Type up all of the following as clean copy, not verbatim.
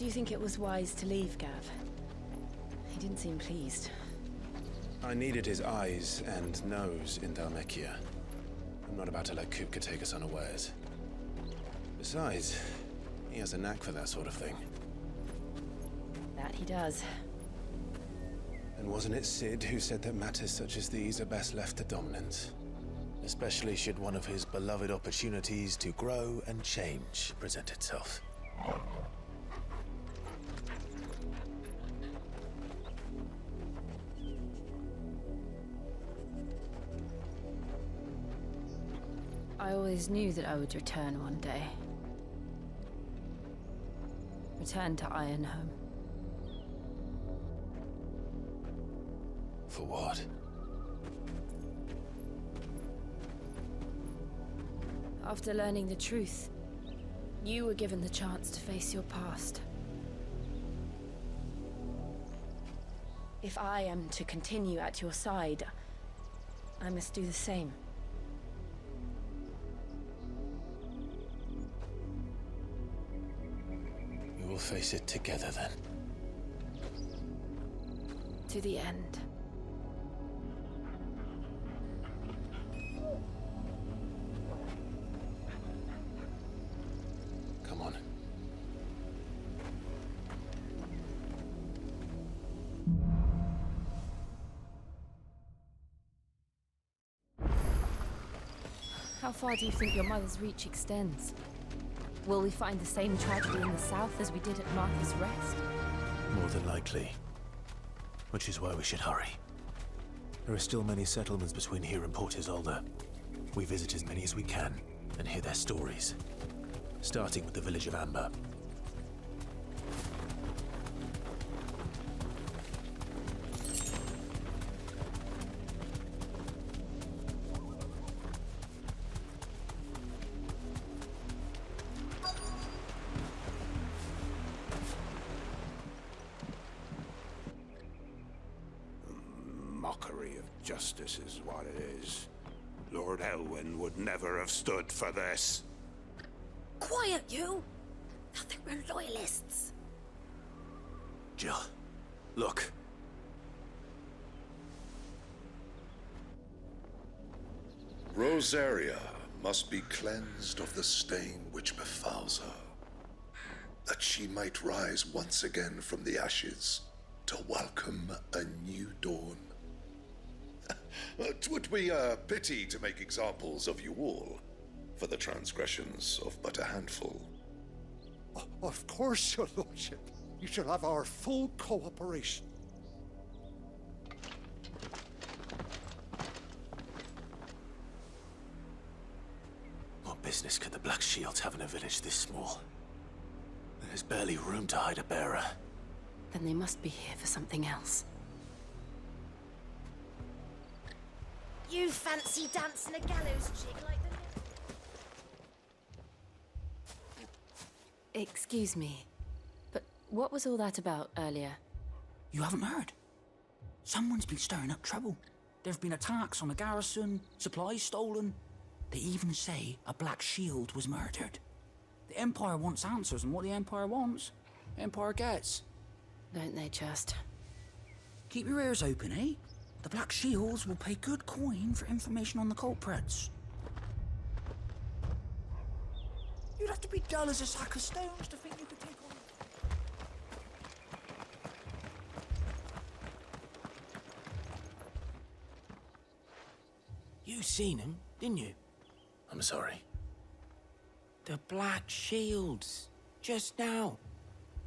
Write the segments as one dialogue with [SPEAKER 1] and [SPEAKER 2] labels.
[SPEAKER 1] Do you think it was wise to leave, Gav? He didn't seem pleased.
[SPEAKER 2] I needed his eyes and nose in Dhalmekia. I'm not about to let Kupka take us unawares. Besides, he has a knack for that sort of thing.
[SPEAKER 1] That he does.
[SPEAKER 2] And wasn't it Sid who said that matters such as these are best left to dominance? Especially should one of his beloved opportunities to grow and change present itself.
[SPEAKER 1] I always knew that I would return one day. Return to Ironhome.
[SPEAKER 2] For what?
[SPEAKER 1] After learning the truth, you were given the chance to face your past. If I am to continue at your side, I must do the same.
[SPEAKER 2] We will face it together then.
[SPEAKER 1] To the end.
[SPEAKER 2] Come on.
[SPEAKER 1] How far do you think your mother's reach extends? Will we find the same tragedy in the south as we did at Martha's Rest?
[SPEAKER 2] More than likely. Which is why we should hurry. There are still many settlements between here and Port Isolde. We visit as many as we can and hear their stories. Starting with the village of Amber.
[SPEAKER 3] Mockery of justice is what it is. Lord Elwyn would never have stood for this.
[SPEAKER 4] Quiet, you! Thought they were loyalists.
[SPEAKER 2] Jill, look.
[SPEAKER 5] Rosaria must be cleansed of the stain which befouls her, that she might rise once again from the ashes to welcome a new dawn. 'Twould be a pity to make examples of you all, for the transgressions of but a handful.
[SPEAKER 6] Of course, your lordship. You shall have our full cooperation.
[SPEAKER 2] What business could the Black Shields have in a village this small? There's barely room to hide a bearer.
[SPEAKER 1] Then they must be here for something else.
[SPEAKER 4] You fancy dancing a gallows jig like the...
[SPEAKER 1] Excuse me, but what was all that about earlier?
[SPEAKER 7] You haven't heard? Someone's been stirring up trouble. There have been attacks on the garrison, supplies stolen. They even say a Black Shield was murdered. The Empire wants answers, and what the Empire wants, Empire gets.
[SPEAKER 1] Don't they just?
[SPEAKER 7] Keep your ears open, eh? The Black Shields will pay good coin for information on the culprits. You'd have to be dull as a sack of stones to think you could take on...
[SPEAKER 8] You seen him, didn't you?
[SPEAKER 2] I'm sorry.
[SPEAKER 8] The Black Shields. Just now.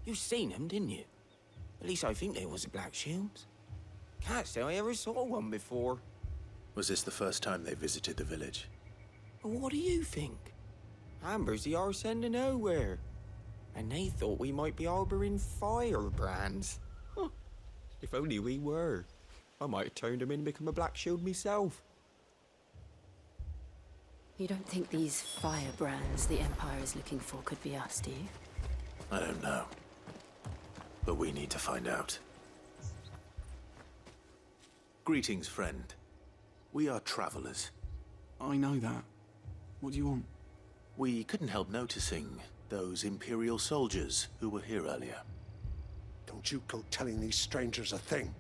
[SPEAKER 8] You seen them, didn't you? At least I think there was a Black Shield. Can't say I ever saw one before.
[SPEAKER 2] Was this the first time they visited the village?
[SPEAKER 8] But what do you think? Amber's the arse end of nowhere. And they thought we might be harbouring firebrands. Huh. If only we were. I might have turned them in and become a Black Shield myself.
[SPEAKER 1] You don't think these firebrands the Empire is looking for could be us, do you?
[SPEAKER 2] I don't know. But we need to find out. Greetings, friend. We are travelers.
[SPEAKER 9] I know that. What do you want?
[SPEAKER 2] We couldn't help noticing Those Imperial soldiers who were here earlier.
[SPEAKER 6] Don't you go telling these strangers a thing.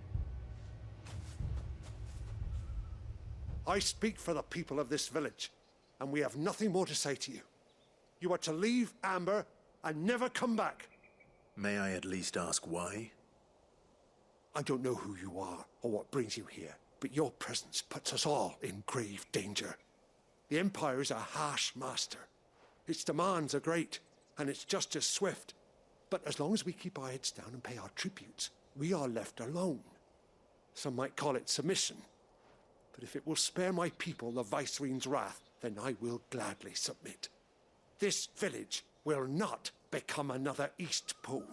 [SPEAKER 6] I speak for the people of this village, and we have nothing more to say to you. You are to leave Amber and never come back.
[SPEAKER 2] May I at least ask why?
[SPEAKER 6] I don't know who you are or what brings you here, but your presence puts us all in grave danger. The Empire is a harsh master. Its demands are great, and its justice swift. But as long as we keep our heads down and pay our tributes, we are left alone. Some might call it submission. But if it will spare my people the Viceroy's wrath, then I will gladly submit. This village will not become another Eastpool.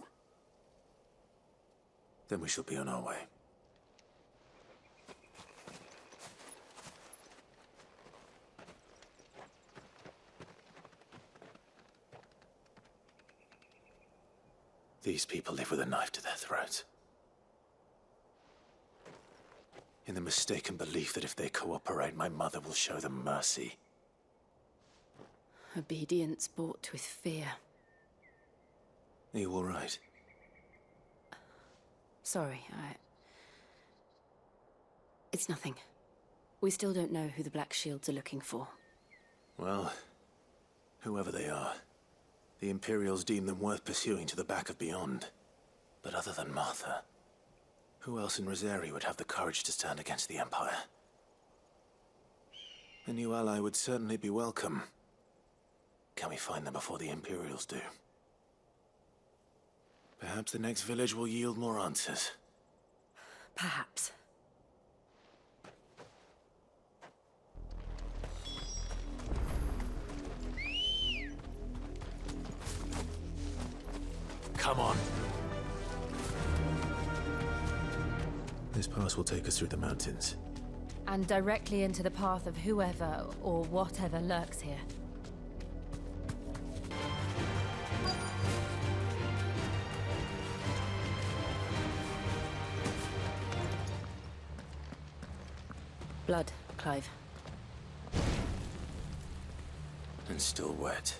[SPEAKER 2] Then we shall be on our way. These people live with a knife to their throats. In the mistaken belief that if they cooperate, my mother will show them mercy.
[SPEAKER 1] Obedience bought with fear.
[SPEAKER 2] Are you all right?
[SPEAKER 1] Sorry, It's nothing. We still don't know who the Black Shields are looking for.
[SPEAKER 2] Well, whoever they are, the Imperials deem them worth pursuing to the back of beyond. But other than Martha, who else in Rosari would have the courage to stand against the Empire? A new ally would certainly be welcome. Can we find them before the Imperials do? Perhaps the next village will yield more answers.
[SPEAKER 1] Perhaps.
[SPEAKER 2] Come on. This pass will take us through the mountains.
[SPEAKER 1] And directly into the path of whoever or whatever lurks here. Blood, Clive.
[SPEAKER 2] And still wet.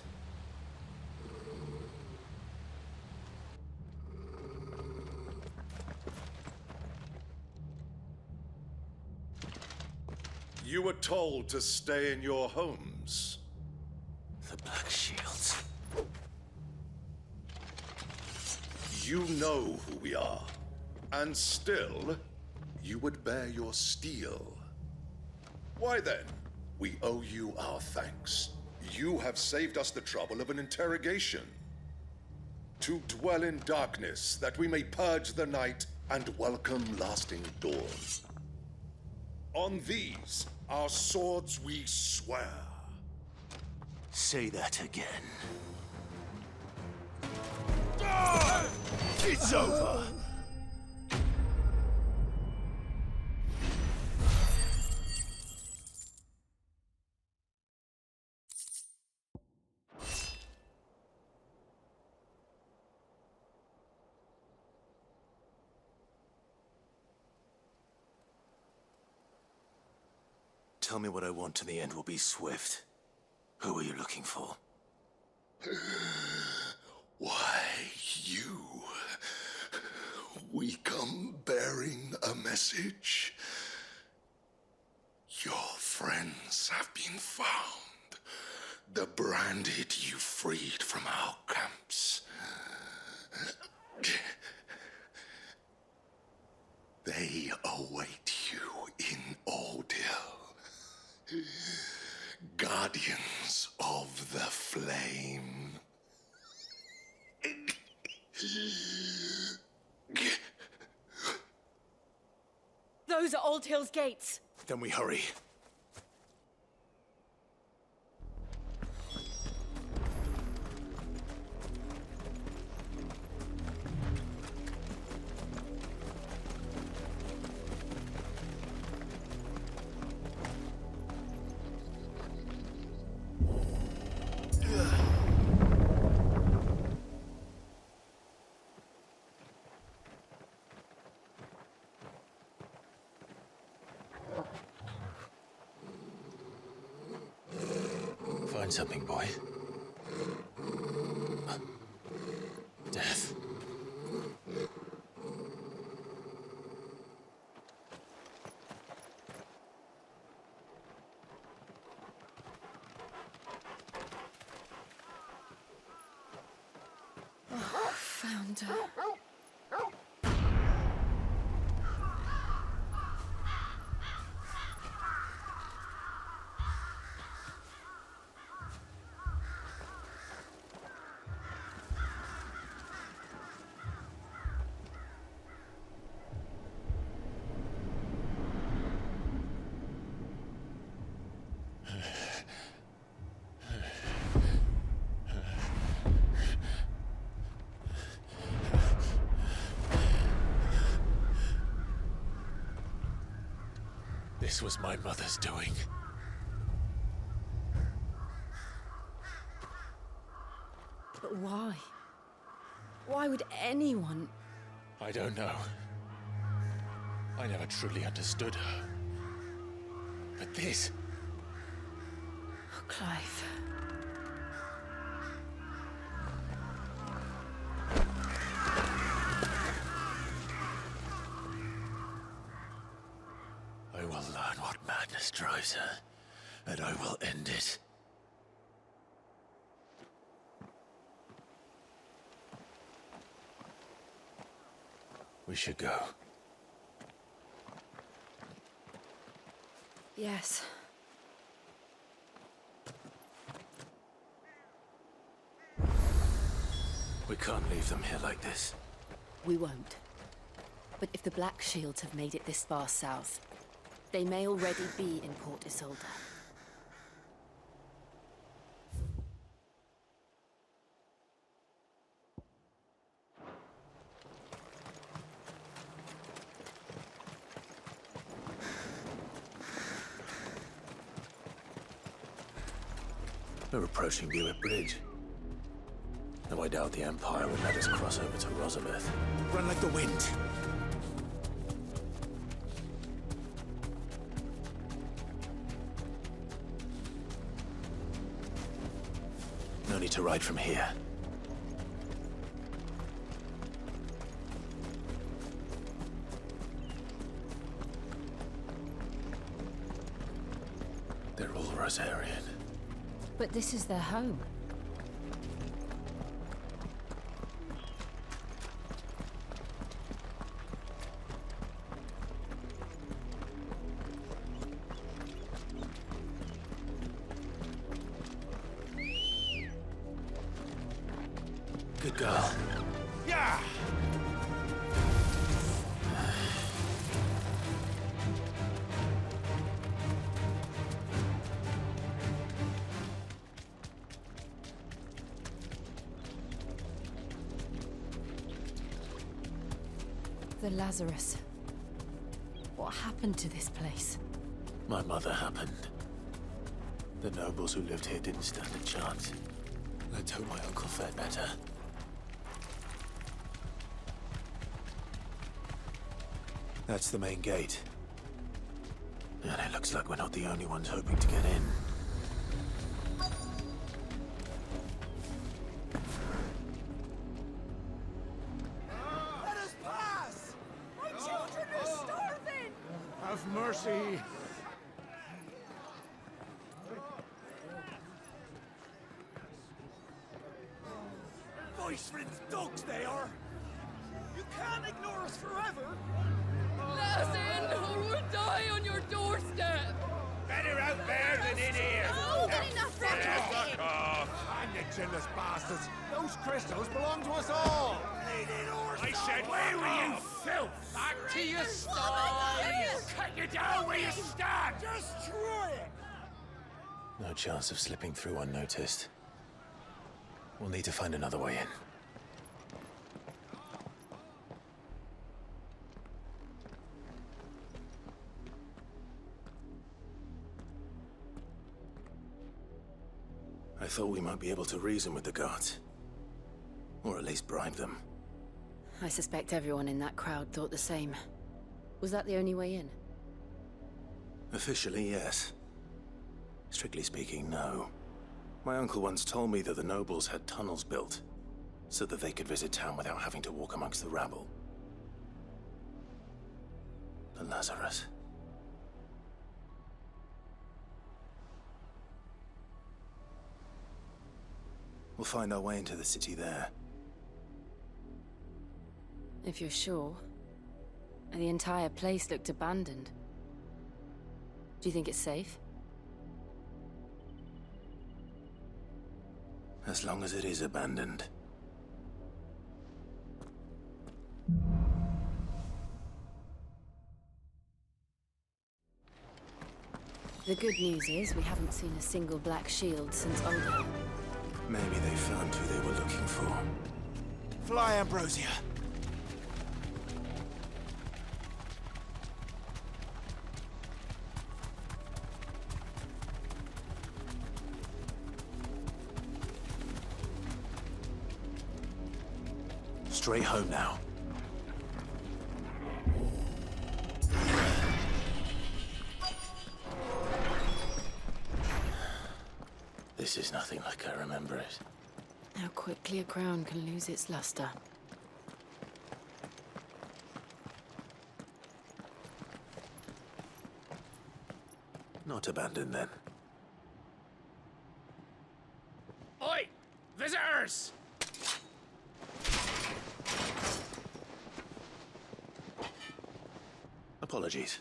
[SPEAKER 5] You were told to stay in your homes.
[SPEAKER 2] The Black Shields.
[SPEAKER 5] You know who we are. And still, you would bear your steel. Why then? We owe you our thanks. You have saved us the trouble of an interrogation. To dwell in darkness, that we may purge the night and welcome lasting dawn. On these, our swords we swear.
[SPEAKER 2] Say that again.
[SPEAKER 5] It's over!
[SPEAKER 2] Tell me what I want and the end will be swift. Who are you looking for?
[SPEAKER 5] Why, you. We come bearing a message. Your friends have been found. The branded you freed from our camps. They await you in Odil. Guardians of the Flame.
[SPEAKER 1] Those are Old Hill's gates.
[SPEAKER 2] Then we hurry. Find something, boy.
[SPEAKER 1] water.
[SPEAKER 2] This was my mother's doing.
[SPEAKER 1] But why? Why would anyone...
[SPEAKER 2] I don't know. I never truly understood her. But this...
[SPEAKER 1] Oh, Clive.
[SPEAKER 2] I will learn what madness drives her, and I will end it. We should go.
[SPEAKER 1] Yes.
[SPEAKER 2] We can't leave them here like this.
[SPEAKER 1] We won't. But if the Black Shields have made it this far south, they may already be in Port Isolde.
[SPEAKER 2] We're approaching Buick Bridge. Though I doubt the Empire will let us cross over to Rosabeth. Run like the wind! No need to ride from here. They're all Rosarian.
[SPEAKER 1] But this is their home.
[SPEAKER 2] Good girl.
[SPEAKER 3] Yeah!
[SPEAKER 1] The Lazarus. What happened to this place?
[SPEAKER 2] My mother happened. The nobles who lived here didn't stand a chance. Let's hope my uncle fared better. That's the main gate. And it looks like we're not the only ones hoping to get in.
[SPEAKER 6] Let us pass! My children are starving! Have mercy! Voice-ridden dogs they are! You can't ignore us forever!
[SPEAKER 1] Let us in, or we'll die on your doorstep!
[SPEAKER 3] Better out there than in here!
[SPEAKER 4] Oh, get enough
[SPEAKER 3] Fuck off!
[SPEAKER 6] And you chinless bastards! Those crystals belong to us all!
[SPEAKER 3] I said, where were you, filth? Back to your sties! Cut you down where you stand!
[SPEAKER 6] Destroy it!
[SPEAKER 2] No chance of slipping through unnoticed. We'll need to find another way in. I thought we might be able to reason with the guards. Or at least bribe them.
[SPEAKER 1] I suspect everyone in that crowd thought the same. Was that the only way in?
[SPEAKER 2] Officially, yes. Strictly speaking, no. My uncle once told me that the nobles had tunnels built, so that they could visit town without having to walk amongst the rabble. The Lazarus. We'll find our way into the city there.
[SPEAKER 1] If you're sure. The entire place looked abandoned. Do you think it's safe?
[SPEAKER 2] As long as it is abandoned.
[SPEAKER 1] The good news is we haven't seen a single black shield since Oldham.
[SPEAKER 2] Maybe they found who they were looking for.
[SPEAKER 3] Fly, Ambrosia.
[SPEAKER 2] Straight home now. This is nothing like I remember it.
[SPEAKER 1] How quickly a crown can lose its luster.
[SPEAKER 2] Not abandoned then.
[SPEAKER 3] Oi! Visitors!
[SPEAKER 2] Apologies.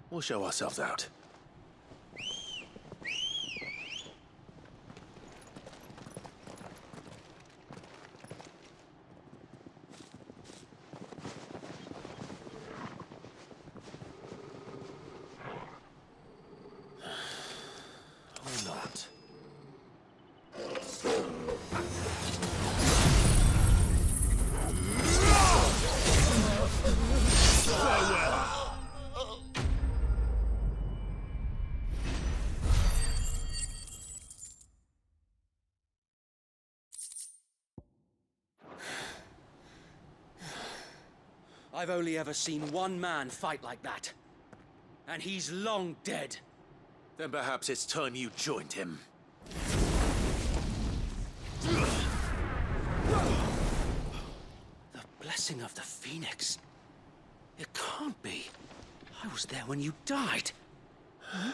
[SPEAKER 2] We'll show ourselves out. Or not.
[SPEAKER 9] I've only ever seen one man fight like that. And he's long dead.
[SPEAKER 2] Then perhaps it's time you joined him.
[SPEAKER 9] The blessing of the Phoenix. It can't be. I was there when you died. Huh?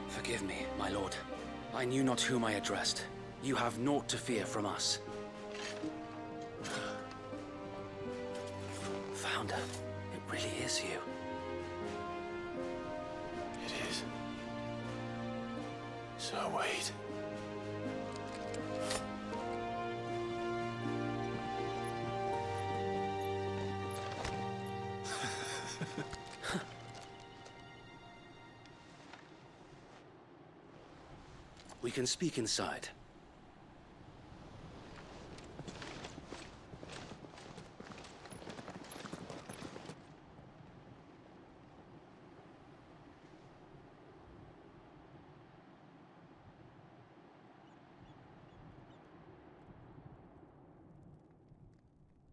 [SPEAKER 9] Forgive me, my lord. I knew not whom I addressed. You have naught to fear from us. Founder, it really is you.
[SPEAKER 2] It is. So wait.
[SPEAKER 9] We can speak inside.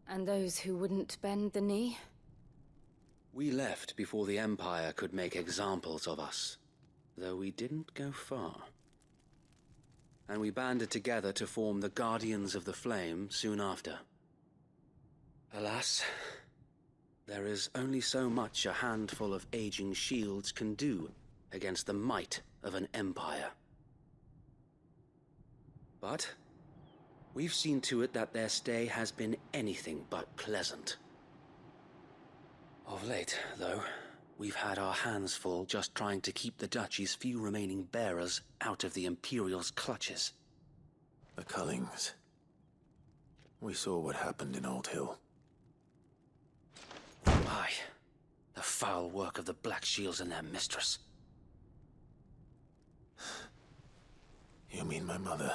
[SPEAKER 1] And those who wouldn't bend the knee?
[SPEAKER 9] We left before the Empire could make examples of us, though we didn't go far. And we banded together to form the Guardians of the Flame soon after. Alas, there is only so much a handful of aging shields can do against the might of an empire. But we've seen to it that their stay has been anything but pleasant. Of late, though, we've had our hands full just trying to keep the Duchy's few remaining bearers out of the Imperial's clutches.
[SPEAKER 2] The Cullings. We saw what happened in Old Hill.
[SPEAKER 9] Aye. The foul work of the Black Shields and their mistress.
[SPEAKER 2] You mean my mother?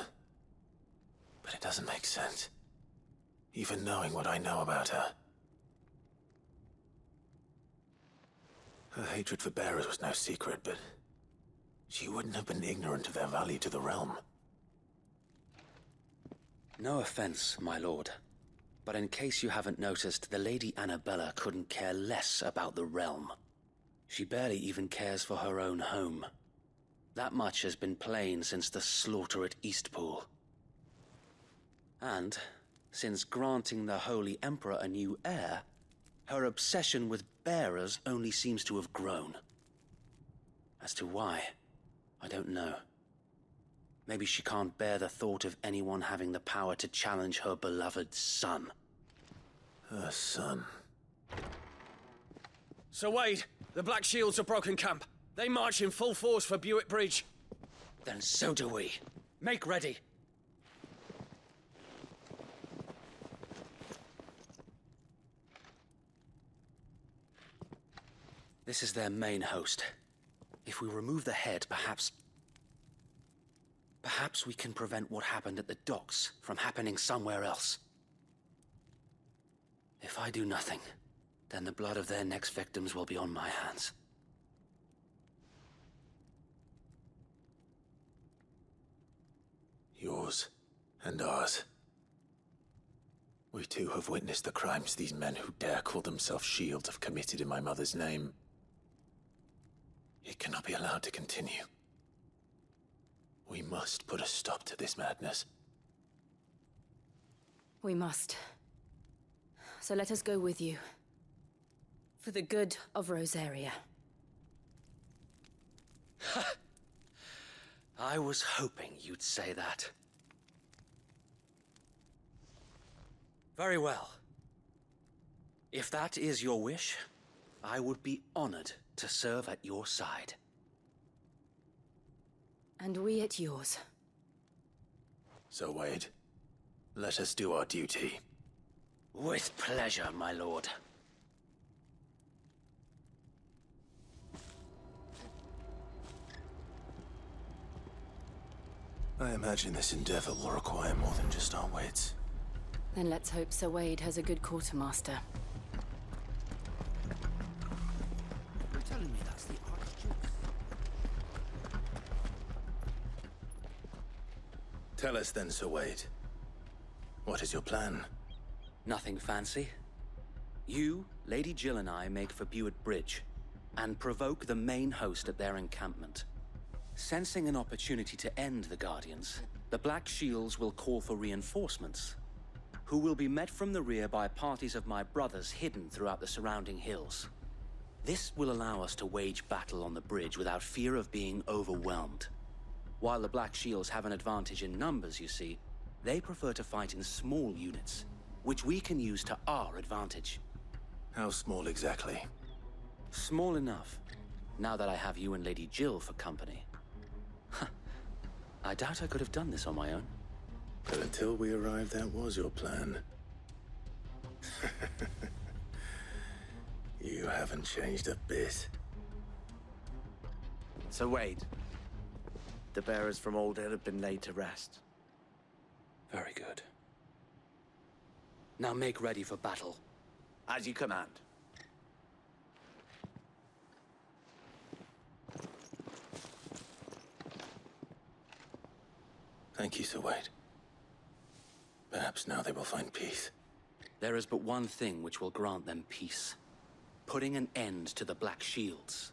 [SPEAKER 2] But it doesn't make sense. Even knowing what I know about her. Her hatred for bearers was no secret, but she wouldn't have been ignorant of their value to the realm.
[SPEAKER 9] No offense, my lord, but in case you haven't noticed, the Lady Annabella couldn't care less about the realm. She barely even cares for her own home. That much has been plain since the slaughter at Eastpool. And, since granting the Holy Emperor a new heir, her obsession with bearers only seems to have grown. As to why, I don't know. Maybe she can't bear the thought of anyone having the power to challenge her beloved son.
[SPEAKER 2] Her son.
[SPEAKER 10] Sir Wade, the Black Shields have broken camp. They march in full force for Buick Bridge.
[SPEAKER 9] Then so do we.
[SPEAKER 10] Make ready.
[SPEAKER 9] This is their main host. If we remove the head, perhaps we can prevent what happened at the docks from happening somewhere else. If I do nothing, then the blood of their next victims will be on my hands.
[SPEAKER 2] Yours and ours. We too have witnessed the crimes these men who dare call themselves Shields have committed in my mother's name. It cannot be allowed to continue. We must put a stop to this madness.
[SPEAKER 1] We must. So let us go with you. For the good of Rosaria.
[SPEAKER 9] I was hoping you'd say that. Very well. If that is your wish, I would be honored to serve at your side.
[SPEAKER 1] And we at yours.
[SPEAKER 2] So, Wade, let us do our duty.
[SPEAKER 9] With pleasure, my lord.
[SPEAKER 2] I imagine this endeavor will require more than just our wits.
[SPEAKER 1] Then let's hope Sir Wade has a good quartermaster.
[SPEAKER 7] You're telling me that's the Archduke?
[SPEAKER 2] Tell us then, Sir Wade. What is your plan?
[SPEAKER 9] Nothing fancy. You, Lady Jill and I make for Buick Bridge, and provoke the main host at their encampment. Sensing an opportunity to end the Guardians, the Black Shields will call for reinforcements, who will be met from the rear by parties of my brothers hidden throughout the surrounding hills. This will allow us to wage battle on the bridge without fear of being overwhelmed. While the Black Shields have an advantage in numbers, you see, they prefer to fight in small units, which we can use to our advantage.
[SPEAKER 2] How small exactly?
[SPEAKER 9] Small enough, now that I have you and Lady Jill for company. I doubt I could have done this on my own.
[SPEAKER 2] But until we arrived, that was your plan. You haven't changed a bit.
[SPEAKER 10] Sir Wade, the bearers from Old Hill have been laid to rest.
[SPEAKER 9] Very good. Now make ready for battle.
[SPEAKER 10] As you command.
[SPEAKER 2] Thank you, Sir Wade. Perhaps now they will find peace.
[SPEAKER 9] There is but one thing which will grant them peace. Putting an end to the Black Shields.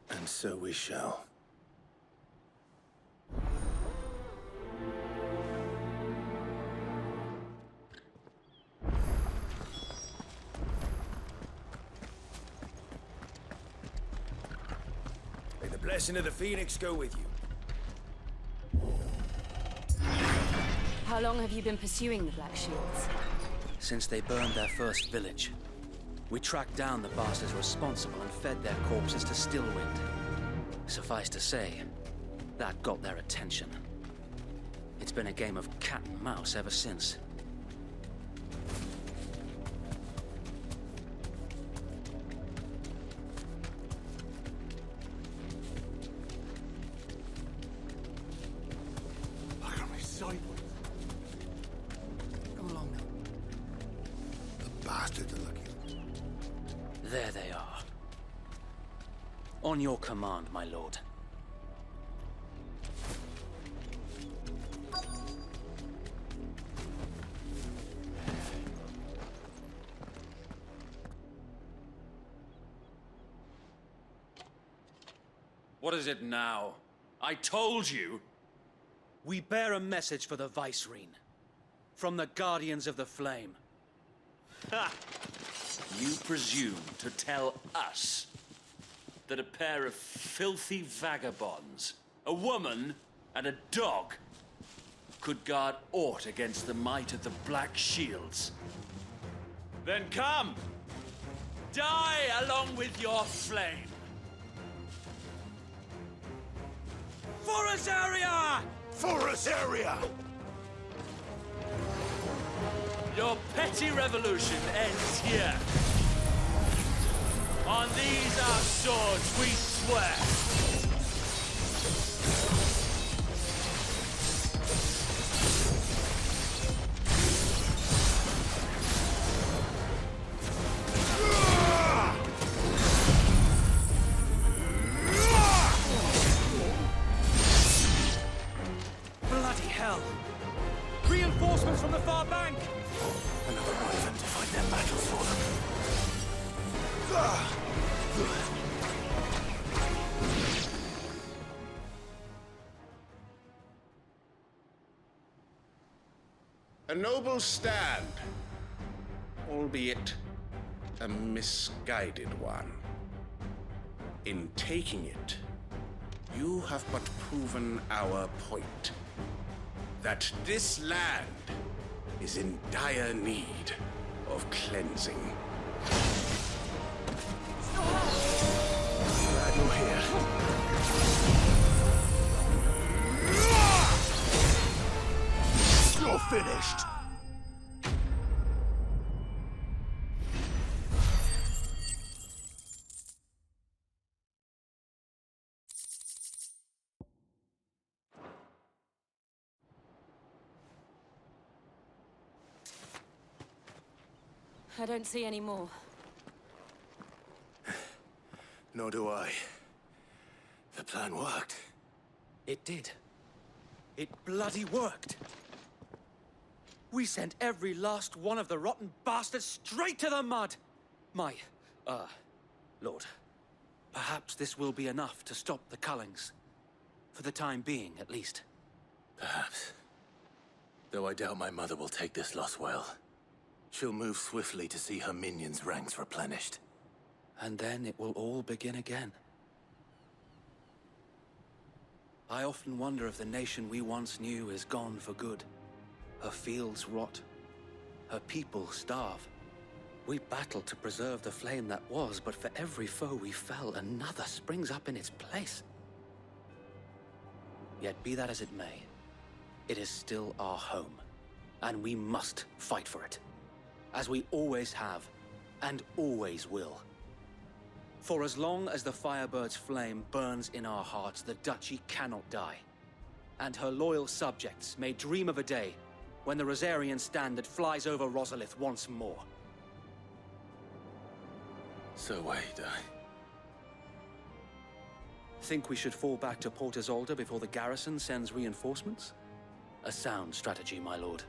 [SPEAKER 2] And so we shall.
[SPEAKER 10] May the blessing of the Phoenix go with you.
[SPEAKER 1] How long have you been pursuing the Black Shields?
[SPEAKER 9] Since they burned their first village. We tracked down the bastards responsible and fed their corpses to Stillwind. Suffice to say, that got their attention. It's been a game of cat and mouse ever since.
[SPEAKER 6] Look at me sideways.
[SPEAKER 7] Come along now.
[SPEAKER 6] The bastards are looking.
[SPEAKER 9] There they are. On your command, my lord.
[SPEAKER 10] What is it now? I told you!
[SPEAKER 9] We bear a message for the Vicereine. From the Guardians of the Flame.
[SPEAKER 10] Ha! You presume to tell us?
[SPEAKER 11] that a pair of filthy vagabonds, a woman and a dog, could guard aught against the might of the Black Shields? Then come! Die along with your flame! For Azaria!
[SPEAKER 3] For Azaria!
[SPEAKER 11] Your petty revolution ends here. On these our swords we swear.
[SPEAKER 10] Bloody hell! Reinforcements from the far bank!
[SPEAKER 2] Another Wyvern to fight their battles for them.
[SPEAKER 5] A noble stand, albeit a misguided one. In taking it, you have but proven our point. That this land is in dire need of cleansing.
[SPEAKER 2] Glad you're here. You're finished.
[SPEAKER 1] I don't see any more.
[SPEAKER 2] Nor do I. The plan worked.
[SPEAKER 10] It did. It bloody worked. We sent every last one of the rotten bastards straight to the mud! Lord. Perhaps this will be enough to stop the Cullings. For the time being, at least.
[SPEAKER 2] Perhaps. Though I doubt my mother will take this loss well. She'll move swiftly to see her minions' ranks replenished.
[SPEAKER 9] And then it will all begin again. I often wonder if the nation we once knew is gone for good. Her fields rot. Her people starve. We battled to preserve the flame that was, but for every foe we fell, another springs up in its place. Yet be that as it may, it is still our home, and we must fight for it. As we always have, and always will. For as long as the Firebird's flame burns in our hearts, the Duchy cannot die. And her loyal subjects may dream of a day when the Rosarian standard flies over Rosalith once more.
[SPEAKER 2] So wait,
[SPEAKER 9] Think we should fall back to Port Isolde before the garrison sends reinforcements? A sound strategy, my lord.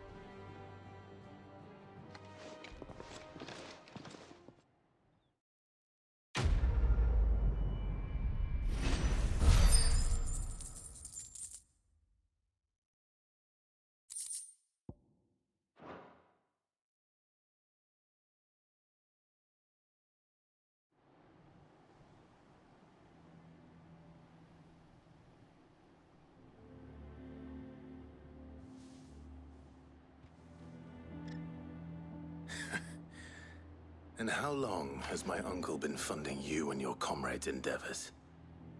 [SPEAKER 2] And how long has my uncle been funding you and your comrades' endeavors?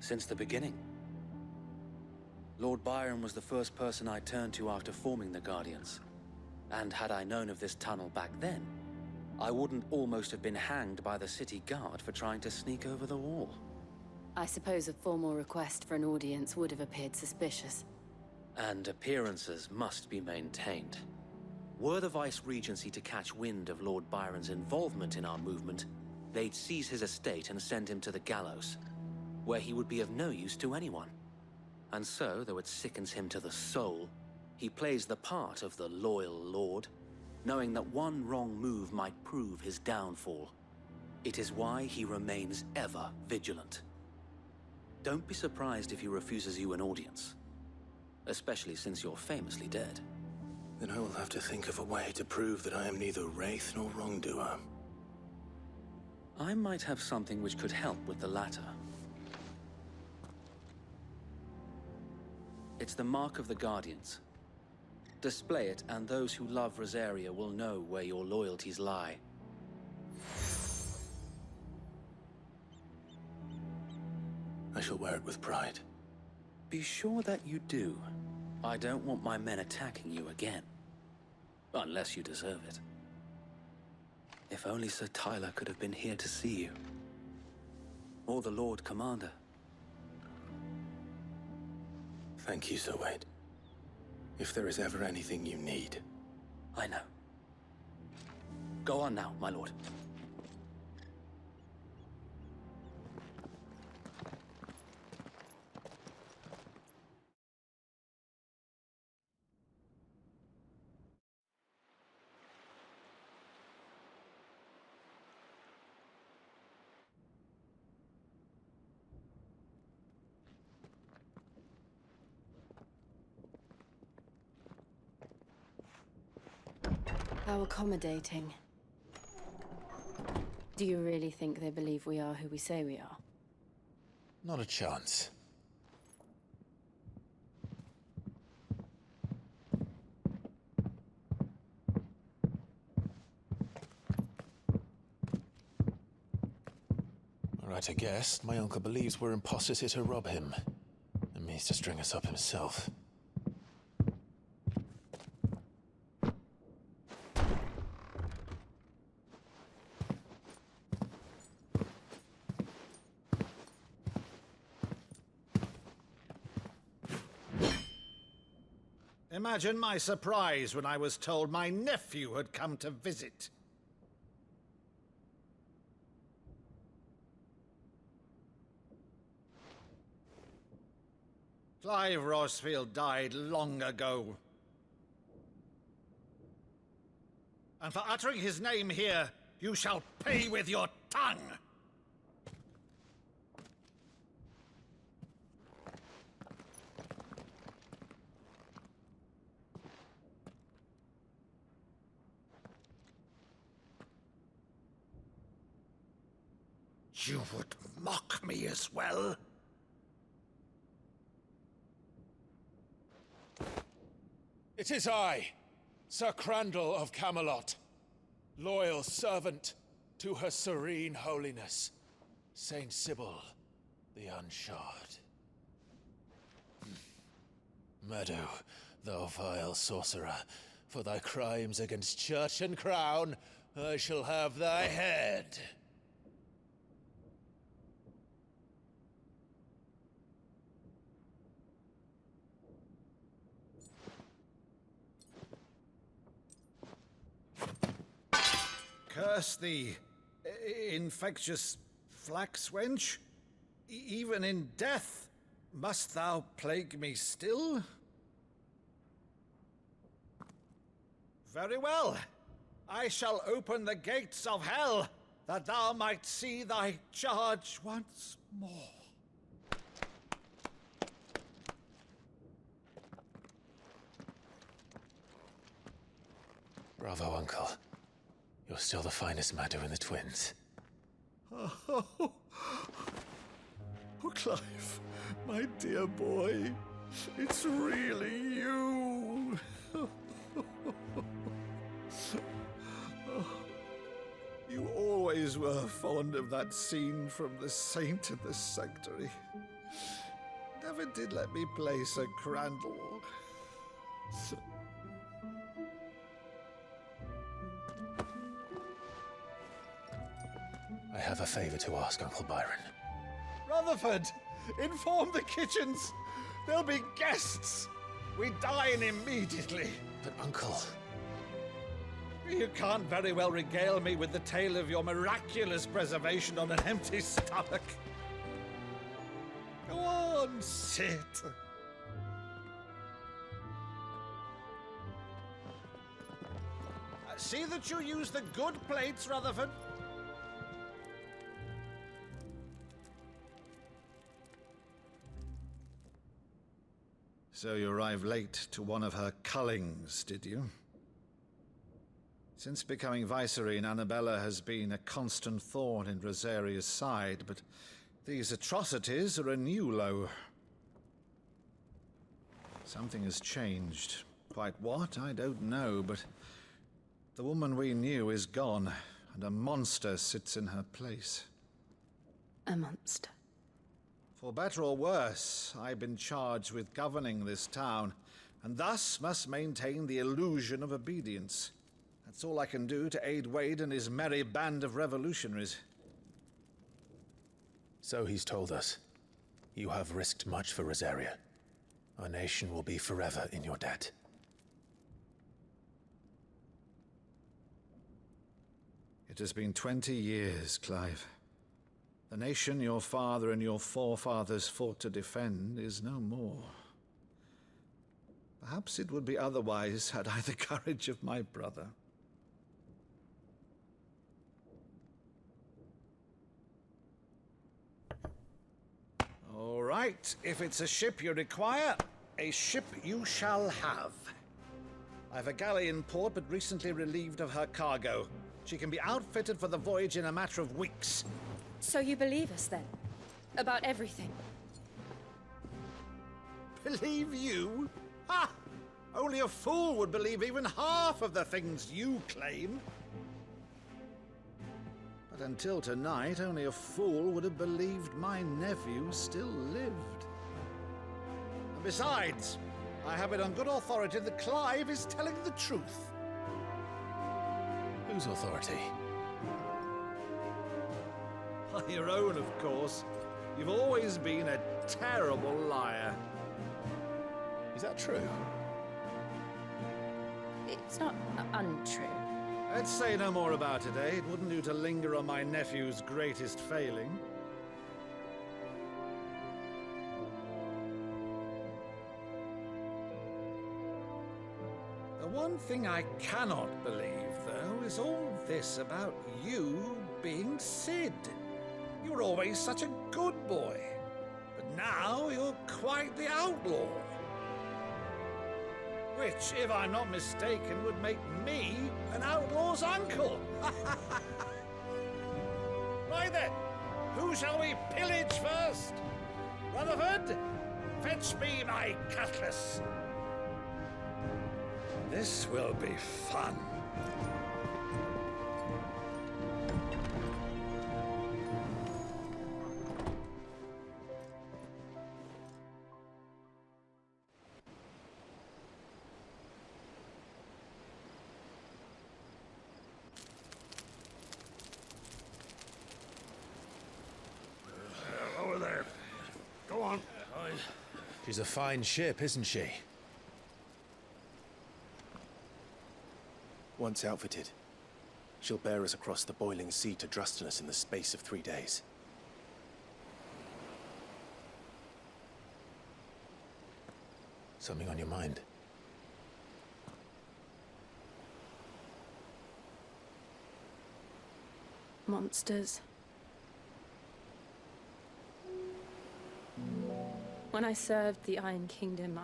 [SPEAKER 9] Since the beginning. Lord Byron was the first person I turned to after forming the Guardians. And had I known of this tunnel back then, I wouldn't almost have been hanged by the city guard for trying to sneak over the wall.
[SPEAKER 1] I suppose a formal request for an audience would have appeared suspicious.
[SPEAKER 9] And appearances must be maintained. Were the Vice-Regency to catch wind of Lord Byron's involvement in our movement, they'd seize his estate and send him to the gallows, where he would be of no use to anyone. And so, though it sickens him to the soul, he plays the part of the loyal lord, knowing that one wrong move might prove his downfall. It is why he remains ever vigilant. Don't be surprised if he refuses you an audience, especially since you're famously dead.
[SPEAKER 2] Then I will have to think of a way to prove that I am neither wraith nor wrongdoer.
[SPEAKER 9] I might have something which could help with the latter. It's the mark of the Guardians. Display it, and those who love Rosaria will know where your loyalties lie.
[SPEAKER 2] I shall wear it with pride.
[SPEAKER 9] Be sure that you do. I don't want my men attacking you again. Unless you deserve it. If only Sir Tyler could have been here to see you. Or the Lord Commander.
[SPEAKER 2] Thank you, Sir Wade. If there is ever anything you need.
[SPEAKER 9] I know. Go on now, my lord.
[SPEAKER 1] How accommodating. Do you really think they believe we are who we say we are?
[SPEAKER 2] Not a chance. Right, I guess. My uncle believes we're imposters here to rob him. And means to string us up himself.
[SPEAKER 3] Imagine my surprise when I was told my nephew had come to visit. Clive Rosfield died long ago. And for uttering his name here, you shall pay with your tongue! You would mock me as well?
[SPEAKER 12] It is I, Sir Crandall of Camelot, loyal servant to Her Serene Holiness, Saint Sybil the Unshod. Meadow, thou vile sorcerer, for thy crimes against church and crown, I shall have thy head.
[SPEAKER 3] Curse thee, infectious flax wench. Even in death, must thou plague me still? Very well. I shall open the gates of hell, that thou might see thy charge once more.
[SPEAKER 2] Bravo, Uncle. You're still the finest Meadow in the twins.
[SPEAKER 3] Oh, Clive, my dear boy, it's really you. You always were fond of that scene from The Saint and the Sanctuary. Never did let me play Sir Crandall.
[SPEAKER 2] I have a favor to ask, Uncle Byron.
[SPEAKER 3] Rutherford, inform the kitchens. There'll be guests. We dine immediately.
[SPEAKER 2] But, Uncle...
[SPEAKER 3] You can't very well regale me with the tale of your miraculous preservation on an empty stomach. Go on, sit. See that you use the good plates, Rutherford. So you arrived late to one of her cullings, did you? Since becoming Vicereine, Annabella has been a constant thorn in Rosaria's side, but these atrocities are a new low. Something has changed. Quite what, I don't know, but the woman we knew is gone, and a monster sits in her place.
[SPEAKER 1] A monster.
[SPEAKER 3] For better or worse, I've been charged with governing this town, and thus must maintain the illusion of obedience. That's all I can do to aid Wade and his merry band of revolutionaries.
[SPEAKER 2] So he's told us. You have risked much for Rosaria. Our nation will be forever in your debt.
[SPEAKER 3] It has been 20 years, Clive. The nation your father and your forefathers fought to defend is no more. Perhaps it would be otherwise had I the courage of my brother. All right, if it's a ship you require, a ship you shall have. I've a galley in port, but recently relieved of her cargo. She can be outfitted for the voyage in a matter of weeks.
[SPEAKER 1] So you believe us then? About everything?
[SPEAKER 3] Believe you? Ha! Only a fool would believe even half of the things you claim. But until tonight, only a fool would have believed my nephew still lived. And besides, I have it on good authority that Clive is telling the truth.
[SPEAKER 2] Whose authority?
[SPEAKER 3] Your own, of course. You've always been a terrible liar.
[SPEAKER 2] Is that true?
[SPEAKER 1] It's not untrue.
[SPEAKER 3] Let's say no more about it, eh? It wouldn't do to linger on my nephew's greatest failing. The one thing I cannot believe, though, is all this about you being Sid. You were always such a good boy, but now you're quite the outlaw. Which, if I'm not mistaken, would make me an outlaw's uncle. Right then, who shall we pillage first? Rutherford, fetch me my cutlass. This will be fun.
[SPEAKER 6] Over there. Go on.
[SPEAKER 2] She's a fine ship, isn't she? Once outfitted, she'll bear us across the boiling sea to Drustinus in the space of 3 days. Something on your mind?
[SPEAKER 1] Monsters. When I served the Iron Kingdom,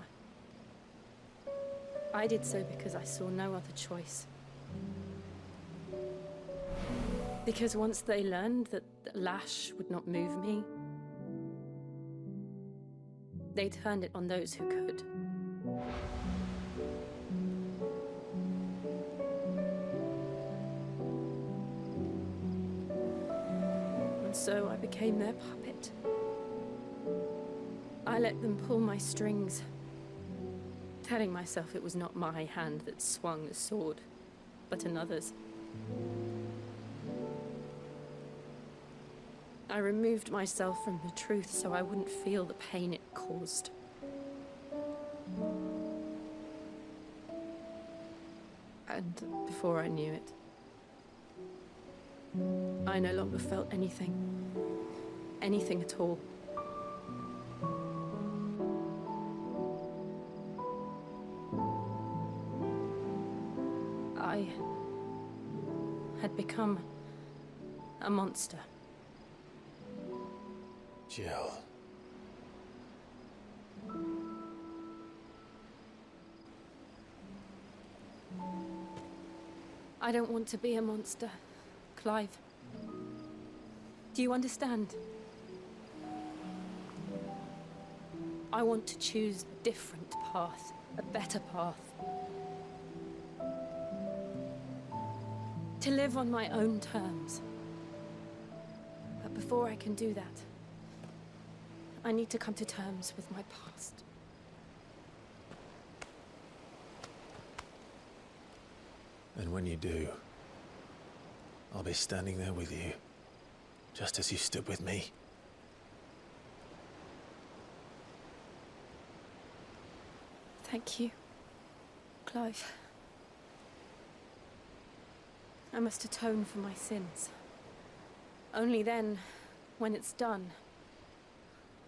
[SPEAKER 1] I did so because I saw no other choice. Because once they learned that the lash would not move me, they turned it on those who could. And so I became their puppet. I let them pull my strings, telling myself it was not my hand that swung the sword, but another's. I removed myself from the truth so I wouldn't feel the pain it caused. And before I knew it, I no longer felt anything. Anything at all. I had become a monster.
[SPEAKER 2] Jill.
[SPEAKER 1] I don't want to be a monster, Clive. Do you understand? I want to choose a different path, a better path. To live on my own terms. But before I can do that, I need to come to terms with my past.
[SPEAKER 2] And when you do, I'll be standing there with you, just as you stood with me.
[SPEAKER 1] Thank you, Clive. I must atone for my sins. Only then, when it's done,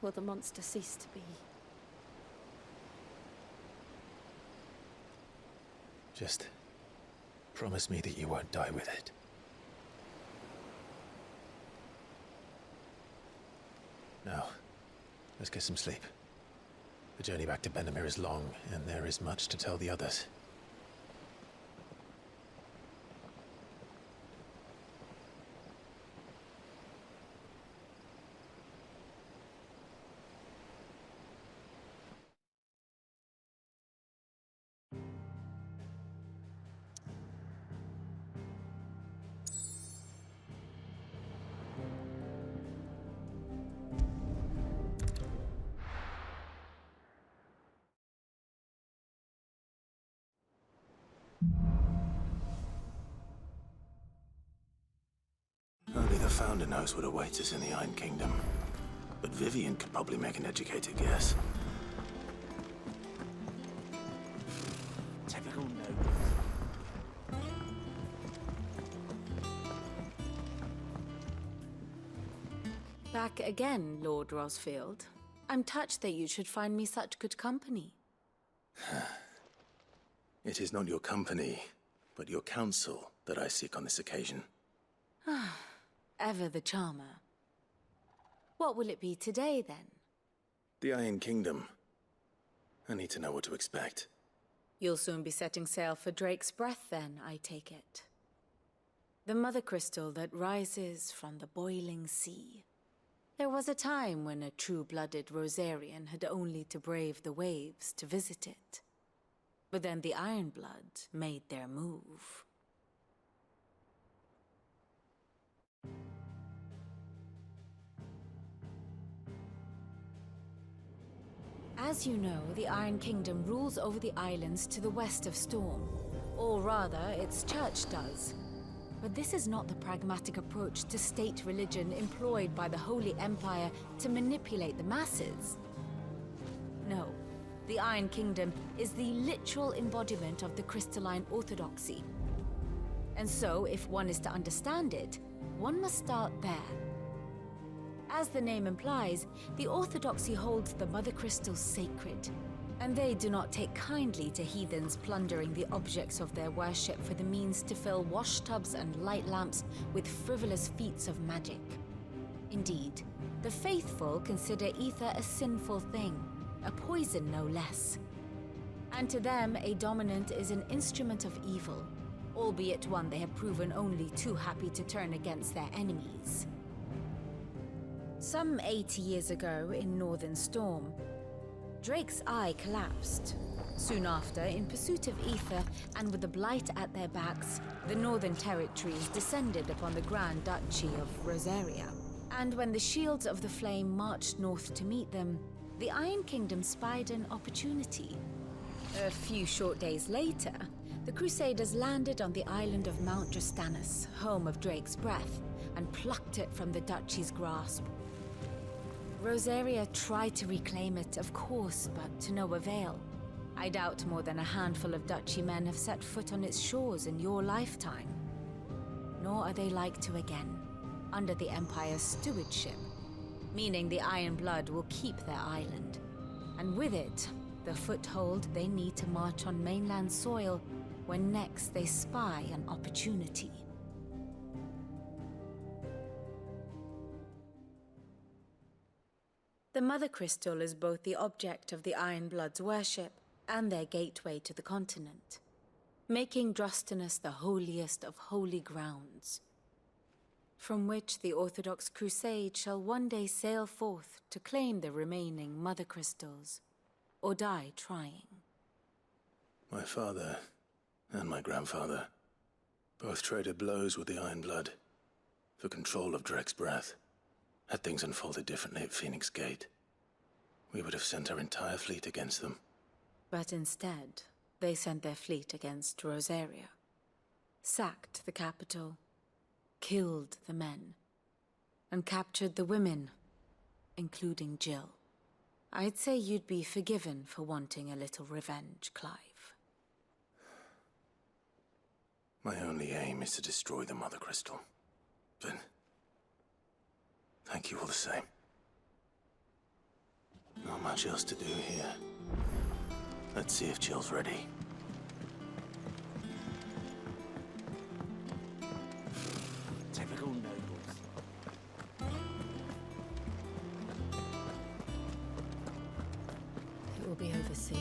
[SPEAKER 1] will the monster cease to be.
[SPEAKER 2] Just promise me that you won't die with it. Now, let's get some sleep. The journey back to Benamir is long, and there is much to tell the others. Only the Founder knows what awaits us in the Iron Kingdom. But Vivian could probably make an educated guess.
[SPEAKER 10] Typical noble.
[SPEAKER 13] Back again, Lord Rosfield. I'm touched that you should find me such good company.
[SPEAKER 2] It is not your company, but your counsel that I seek on this occasion.
[SPEAKER 13] Ever the charmer. What will it be today, then?
[SPEAKER 2] The Iron Kingdom. I need to know what to expect.
[SPEAKER 13] You'll soon be setting sail for Drake's Breath, then, I take it. The mother crystal that rises from the boiling sea. There was a time when a true-blooded Rosarian had only to brave the waves to visit it. But then the Ironblood made their move. As you know, the Iron Kingdom rules over the islands to the west of Storm. Or rather, its church does. But this is not the pragmatic approach to state religion employed by the Holy Empire to manipulate the masses. No, the Iron Kingdom is the literal embodiment of the crystalline orthodoxy. And so, if one is to understand it, one must start there. As the name implies, the Orthodoxy holds the Mother Crystals sacred, and they do not take kindly to heathens plundering the objects of their worship for the means to fill washtubs and light lamps with frivolous feats of magic. Indeed, the faithful consider ether a sinful thing, a poison no less. And to them, a dominant is an instrument of evil, albeit one they have proven only too happy to turn against their enemies. Some 80 years ago in Northern Storm, Drake's eye collapsed. Soon after, in pursuit of ether and with the Blight at their backs, the Northern Territories descended upon the Grand Duchy of Rosaria. And when the Shields of the Flame marched north to meet them, the Iron Kingdom spied an opportunity. A few short days later, the Crusaders landed on the island of Mount Drastanus, home of Drake's Breath, and plucked it from the Duchy's grasp. Rosaria tried to reclaim it, of course, but to no avail. I doubt more than a handful of Duchy men have set foot on its shores in your lifetime. Nor are they like to again, under the Empire's stewardship, meaning the Iron Blood will keep their island, and with it, the foothold they need to march on mainland soil when next they spy an opportunity. The Mother Crystal is both the object of the Iron Blood's worship and their gateway to the continent, making Drastanus the holiest of holy grounds. from which the Orthodox Crusade shall one day sail forth to claim the remaining Mother Crystals, or die trying.
[SPEAKER 2] My father and my grandfather both traded blows with the Iron Blood for control of Drek's Breath. Had things unfolded differently at Phoenix Gate, we would have sent our entire fleet against them.
[SPEAKER 13] But instead, they sent their fleet against Rosaria, sacked the capital, killed the men, and captured the women, including Jill. I'd say you'd be forgiven for wanting a little revenge, Clive.
[SPEAKER 2] My only aim is to destroy the Mother Crystal. But thank you all the same. Not much else to do here. Let's see if Jill's ready.
[SPEAKER 10] Typical nobles.
[SPEAKER 1] It will be oversea.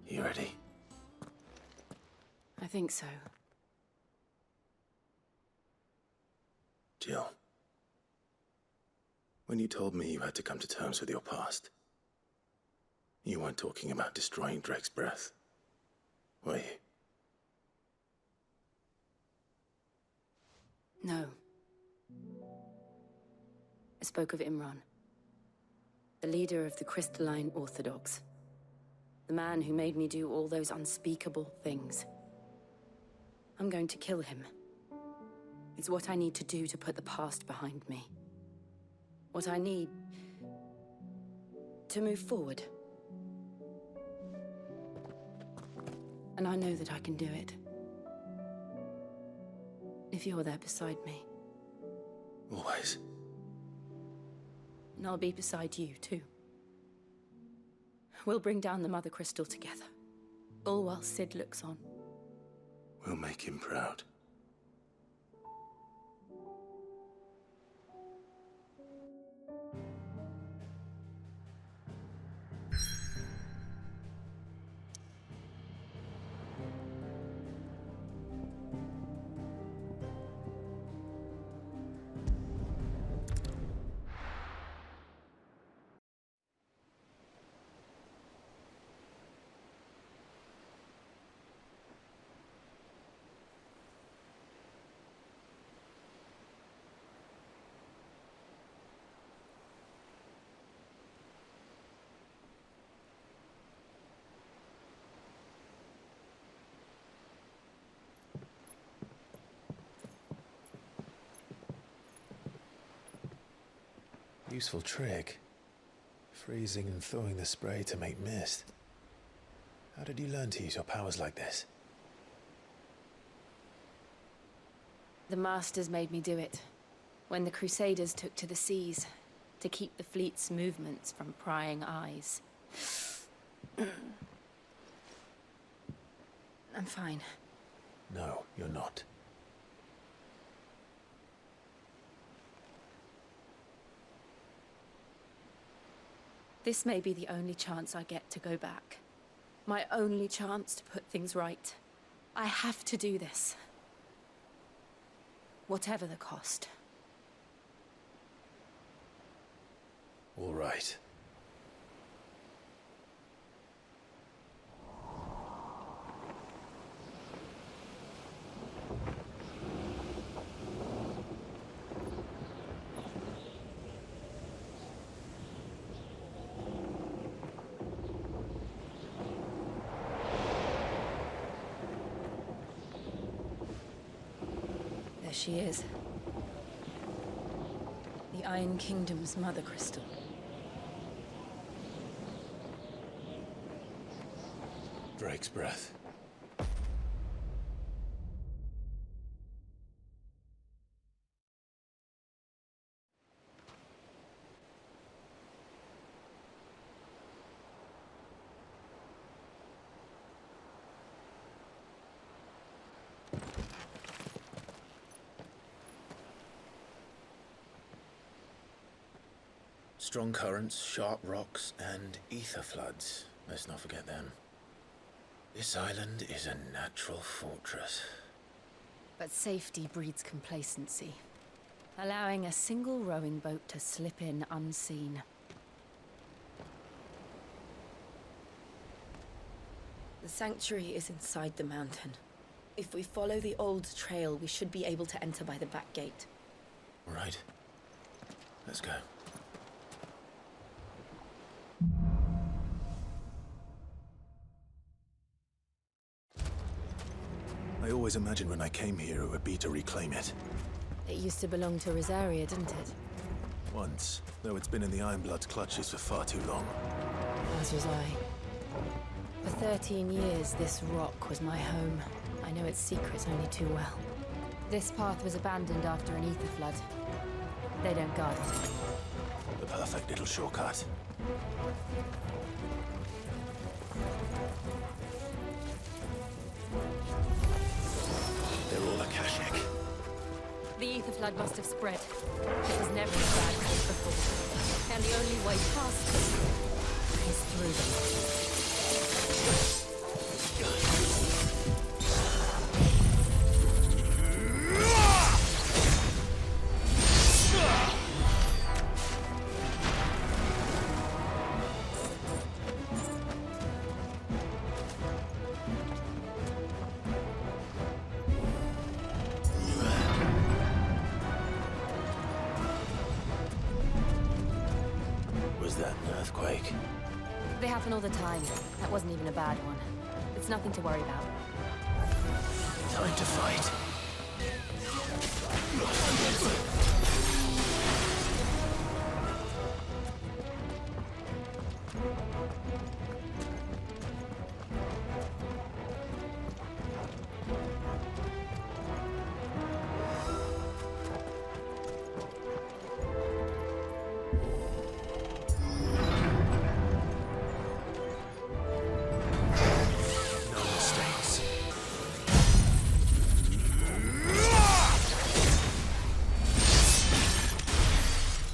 [SPEAKER 2] You ready?
[SPEAKER 1] I think so.
[SPEAKER 2] Jill. When you told me you had to come to terms with your past, you weren't talking about destroying Drek's Breath, were you?
[SPEAKER 1] No. I spoke of Imran, the leader of the Crystalline Orthodox. The man who made me do all those unspeakable things. I'm going to kill him. It's what I need to do to put the past behind me. What I need to move forward. And I know that I can do it. If you're there beside me.
[SPEAKER 2] Always.
[SPEAKER 1] And I'll be beside you, too. We'll bring down the Mother Crystal together. All while Sid looks on.
[SPEAKER 2] We'll make him proud. Useful trick. Freezing and thawing the spray to make mist. How did you learn to use your powers like this?
[SPEAKER 1] The Masters made me do it. When the Crusaders took to the seas, to keep the fleet's movements from prying eyes. I'm fine.
[SPEAKER 2] No, you're not.
[SPEAKER 1] This may be the only chance I get to go back. My only chance to put things right. I have to do this. Whatever the cost.
[SPEAKER 2] All right.
[SPEAKER 1] There she is. The Iron Kingdom's Mother Crystal.
[SPEAKER 2] Drake's Breath. Strong currents, sharp rocks, and ether floods. Let's not forget them. This island is a natural fortress.
[SPEAKER 1] But safety breeds complacency, allowing a single rowing boat to slip in unseen. The sanctuary is inside the mountain. If we follow the old trail, we should be able to enter by the back gate.
[SPEAKER 2] All right. Let's go. I always imagined when I came here it would be to reclaim it.
[SPEAKER 1] It used to belong to Rosaria, didn't it?
[SPEAKER 2] Once, though it's been in the Ironblood's clutches for far too long.
[SPEAKER 1] As was I. For 13 years, this rock was my home. I know its secrets only too well. This path was abandoned after an ether flood. They don't guard it.
[SPEAKER 2] The perfect little shortcut. They're all Akashic.
[SPEAKER 1] The ether flood must have spread. It was never a bad place before. And the only way past it is through them.
[SPEAKER 2] Was that an earthquake?
[SPEAKER 1] They happen all the time. That wasn't even a bad one. It's nothing to worry about.
[SPEAKER 2] Time to fight.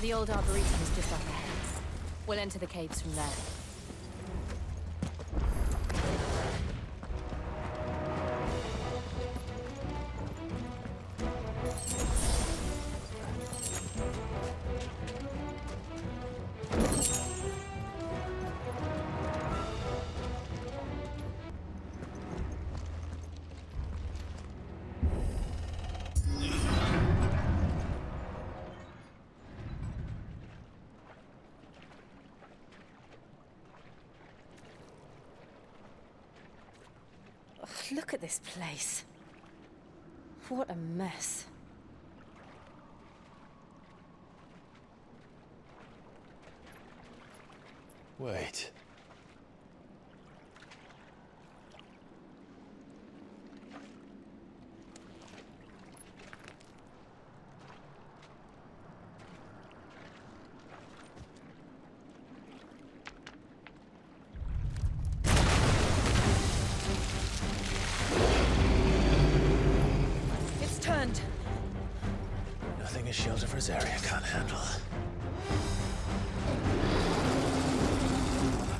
[SPEAKER 1] The old Arboretum is just up ahead. We'll enter the caves from there. Look at this place. What a mess.
[SPEAKER 2] Wait.
[SPEAKER 1] Turned.
[SPEAKER 2] Nothing a shield of Rosaria can't handle.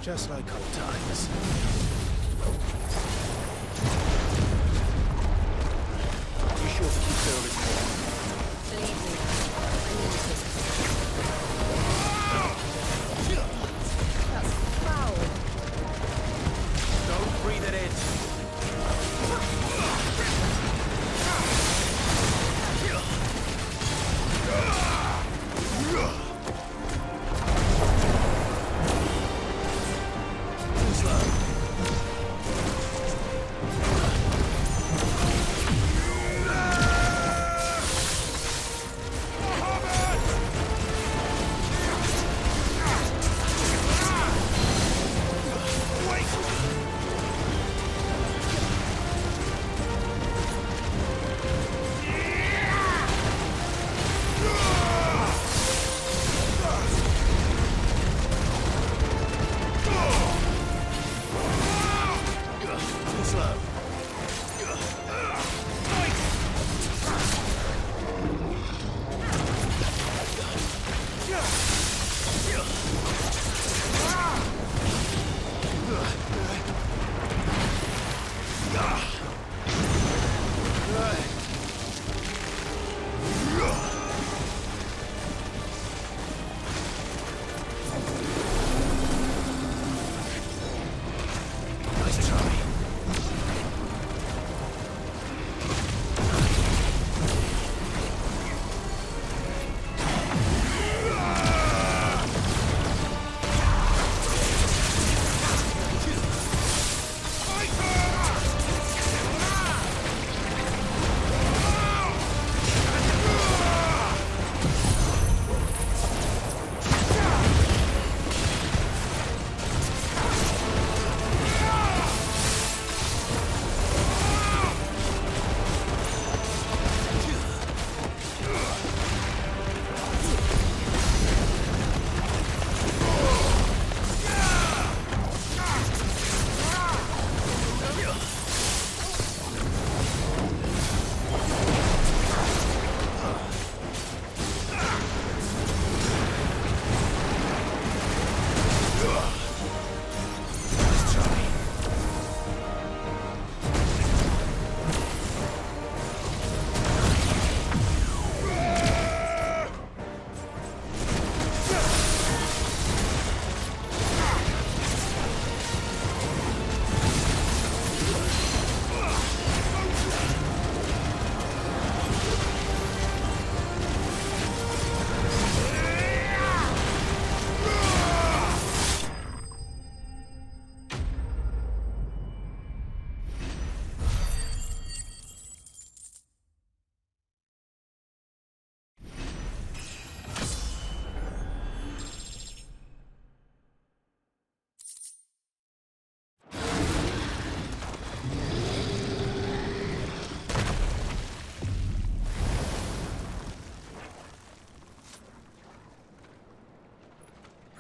[SPEAKER 2] Just like old times.
[SPEAKER 10] You sure to keep clear of this place?
[SPEAKER 1] Believe me, I need to. That's foul.
[SPEAKER 10] Don't breathe it in.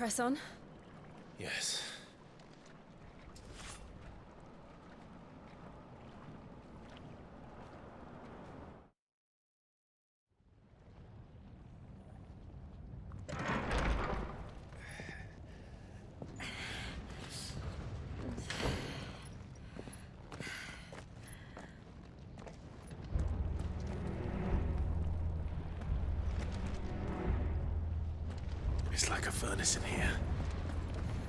[SPEAKER 1] Press on.
[SPEAKER 2] Yes. It's like a furnace in here.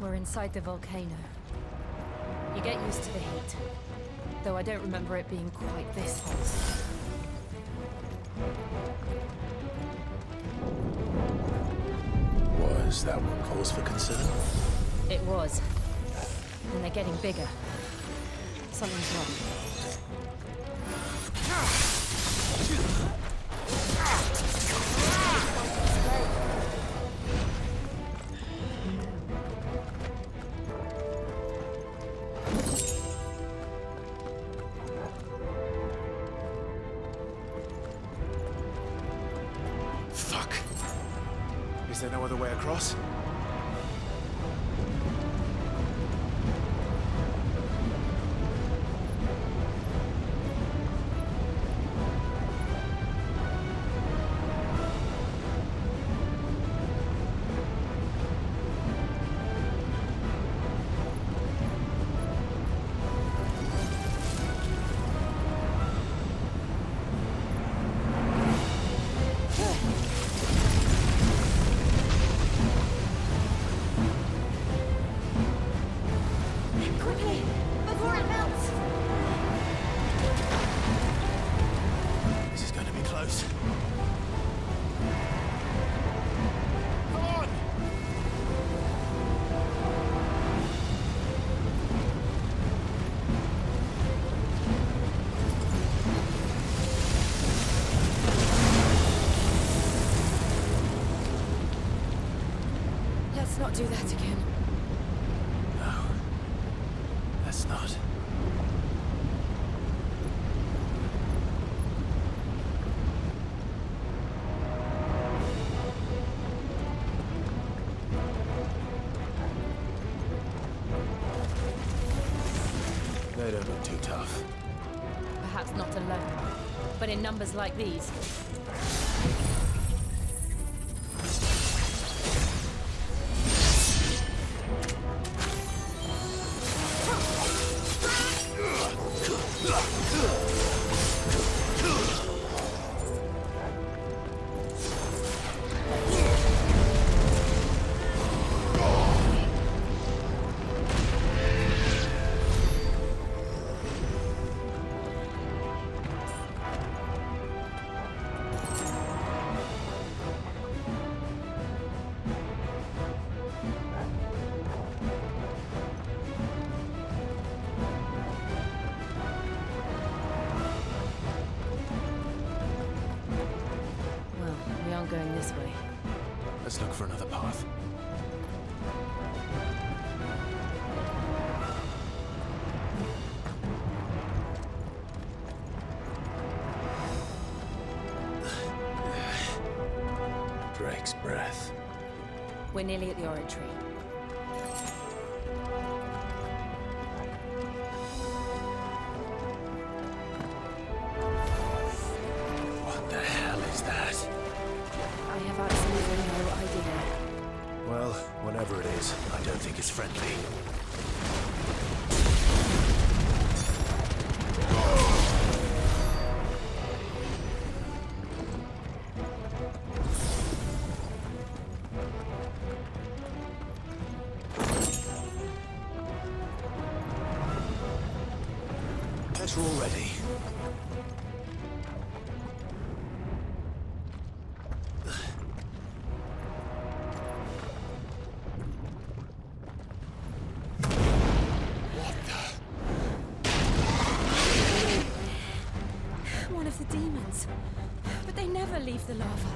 [SPEAKER 13] We're inside the volcano. You get used to the heat, though I don't remember it being quite this hot.
[SPEAKER 2] Was that one cause for concern?
[SPEAKER 13] It was. And they're getting bigger. Something's wrong.
[SPEAKER 2] Fuck. Is there no other way across?
[SPEAKER 4] Quickly, before it melts!
[SPEAKER 2] This is going to be close. Come on!
[SPEAKER 1] Let's not do that again.
[SPEAKER 2] No. Let's not. They don't look too tough.
[SPEAKER 13] Perhaps not alone, but in numbers like these. Well, we aren't going this way.
[SPEAKER 2] Let's look for another path. Drake's breath.
[SPEAKER 1] We're nearly at the oratory.
[SPEAKER 2] What the hell is that?
[SPEAKER 1] I have absolutely no idea.
[SPEAKER 2] Well, whatever it is, I don't think it's friendly. Guess we're all ready.
[SPEAKER 1] One of the demons. But they never leave the lava.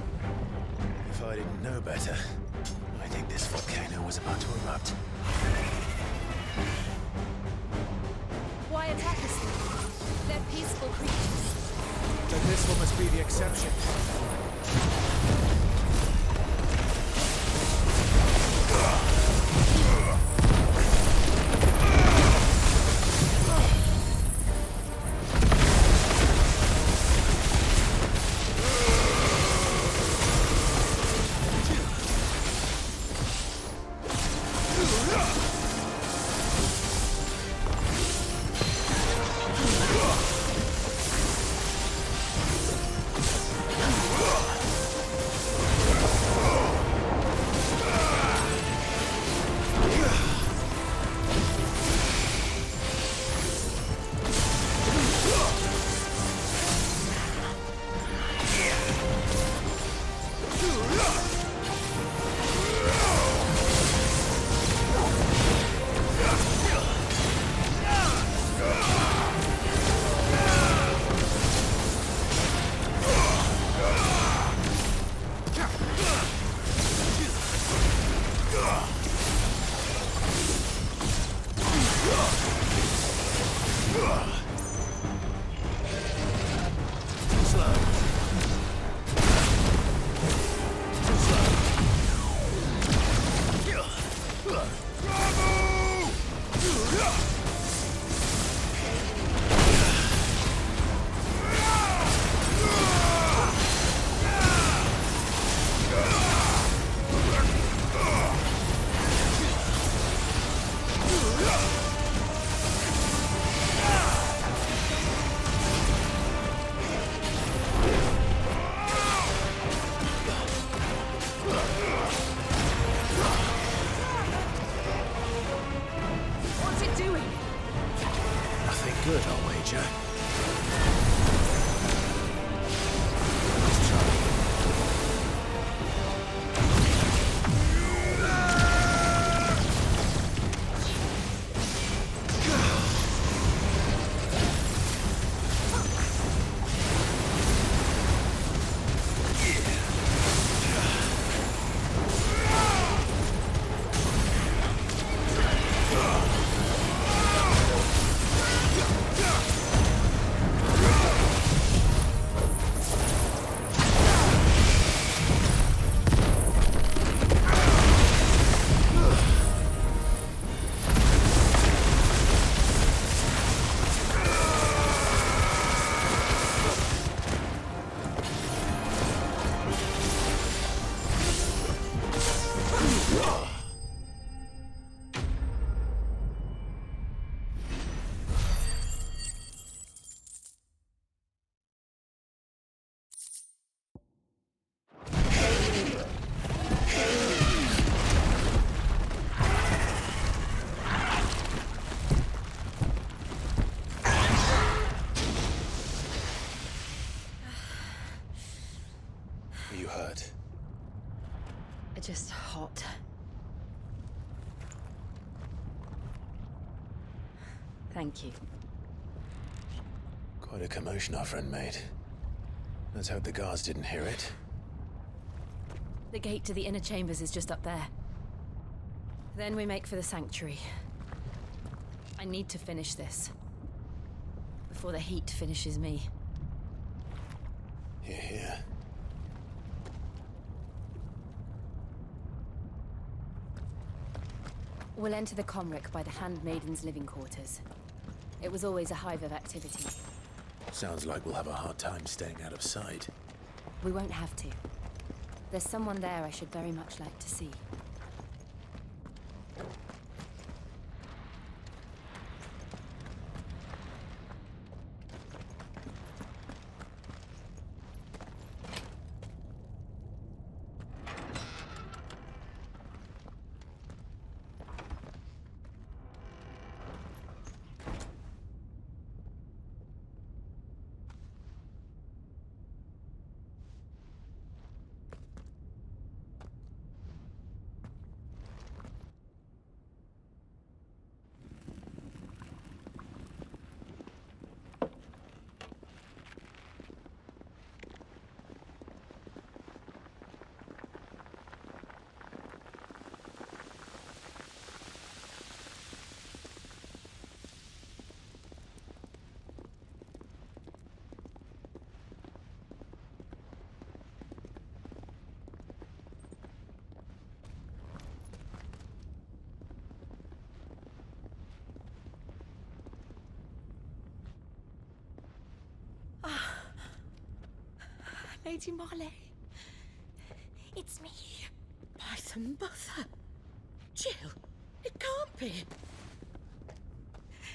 [SPEAKER 2] If I didn't know better, I think this volcano was about to erupt.
[SPEAKER 13] Why attack us then? They're peaceful creatures.
[SPEAKER 2] Then this one must be the exception.
[SPEAKER 1] What's it doing?
[SPEAKER 2] Nothing good, I'll wager. Are you hurt?
[SPEAKER 1] Just hot. Thank you.
[SPEAKER 2] Quite a commotion our friend made. Let's hope the guards didn't hear it.
[SPEAKER 1] The gate to the inner chambers is just up there. Then we make for the sanctuary. I need to finish this. Before the heat finishes me.
[SPEAKER 2] Hear, hear.
[SPEAKER 1] We'll enter the Comric by the Handmaiden's living quarters. It was always a hive of activity.
[SPEAKER 2] Sounds like we'll have a hard time staying out of sight.
[SPEAKER 1] We won't have to. There's someone there I should very much like to see.
[SPEAKER 4] Lady Marley. It's me.
[SPEAKER 14] Python Buther. Jill, it can't be.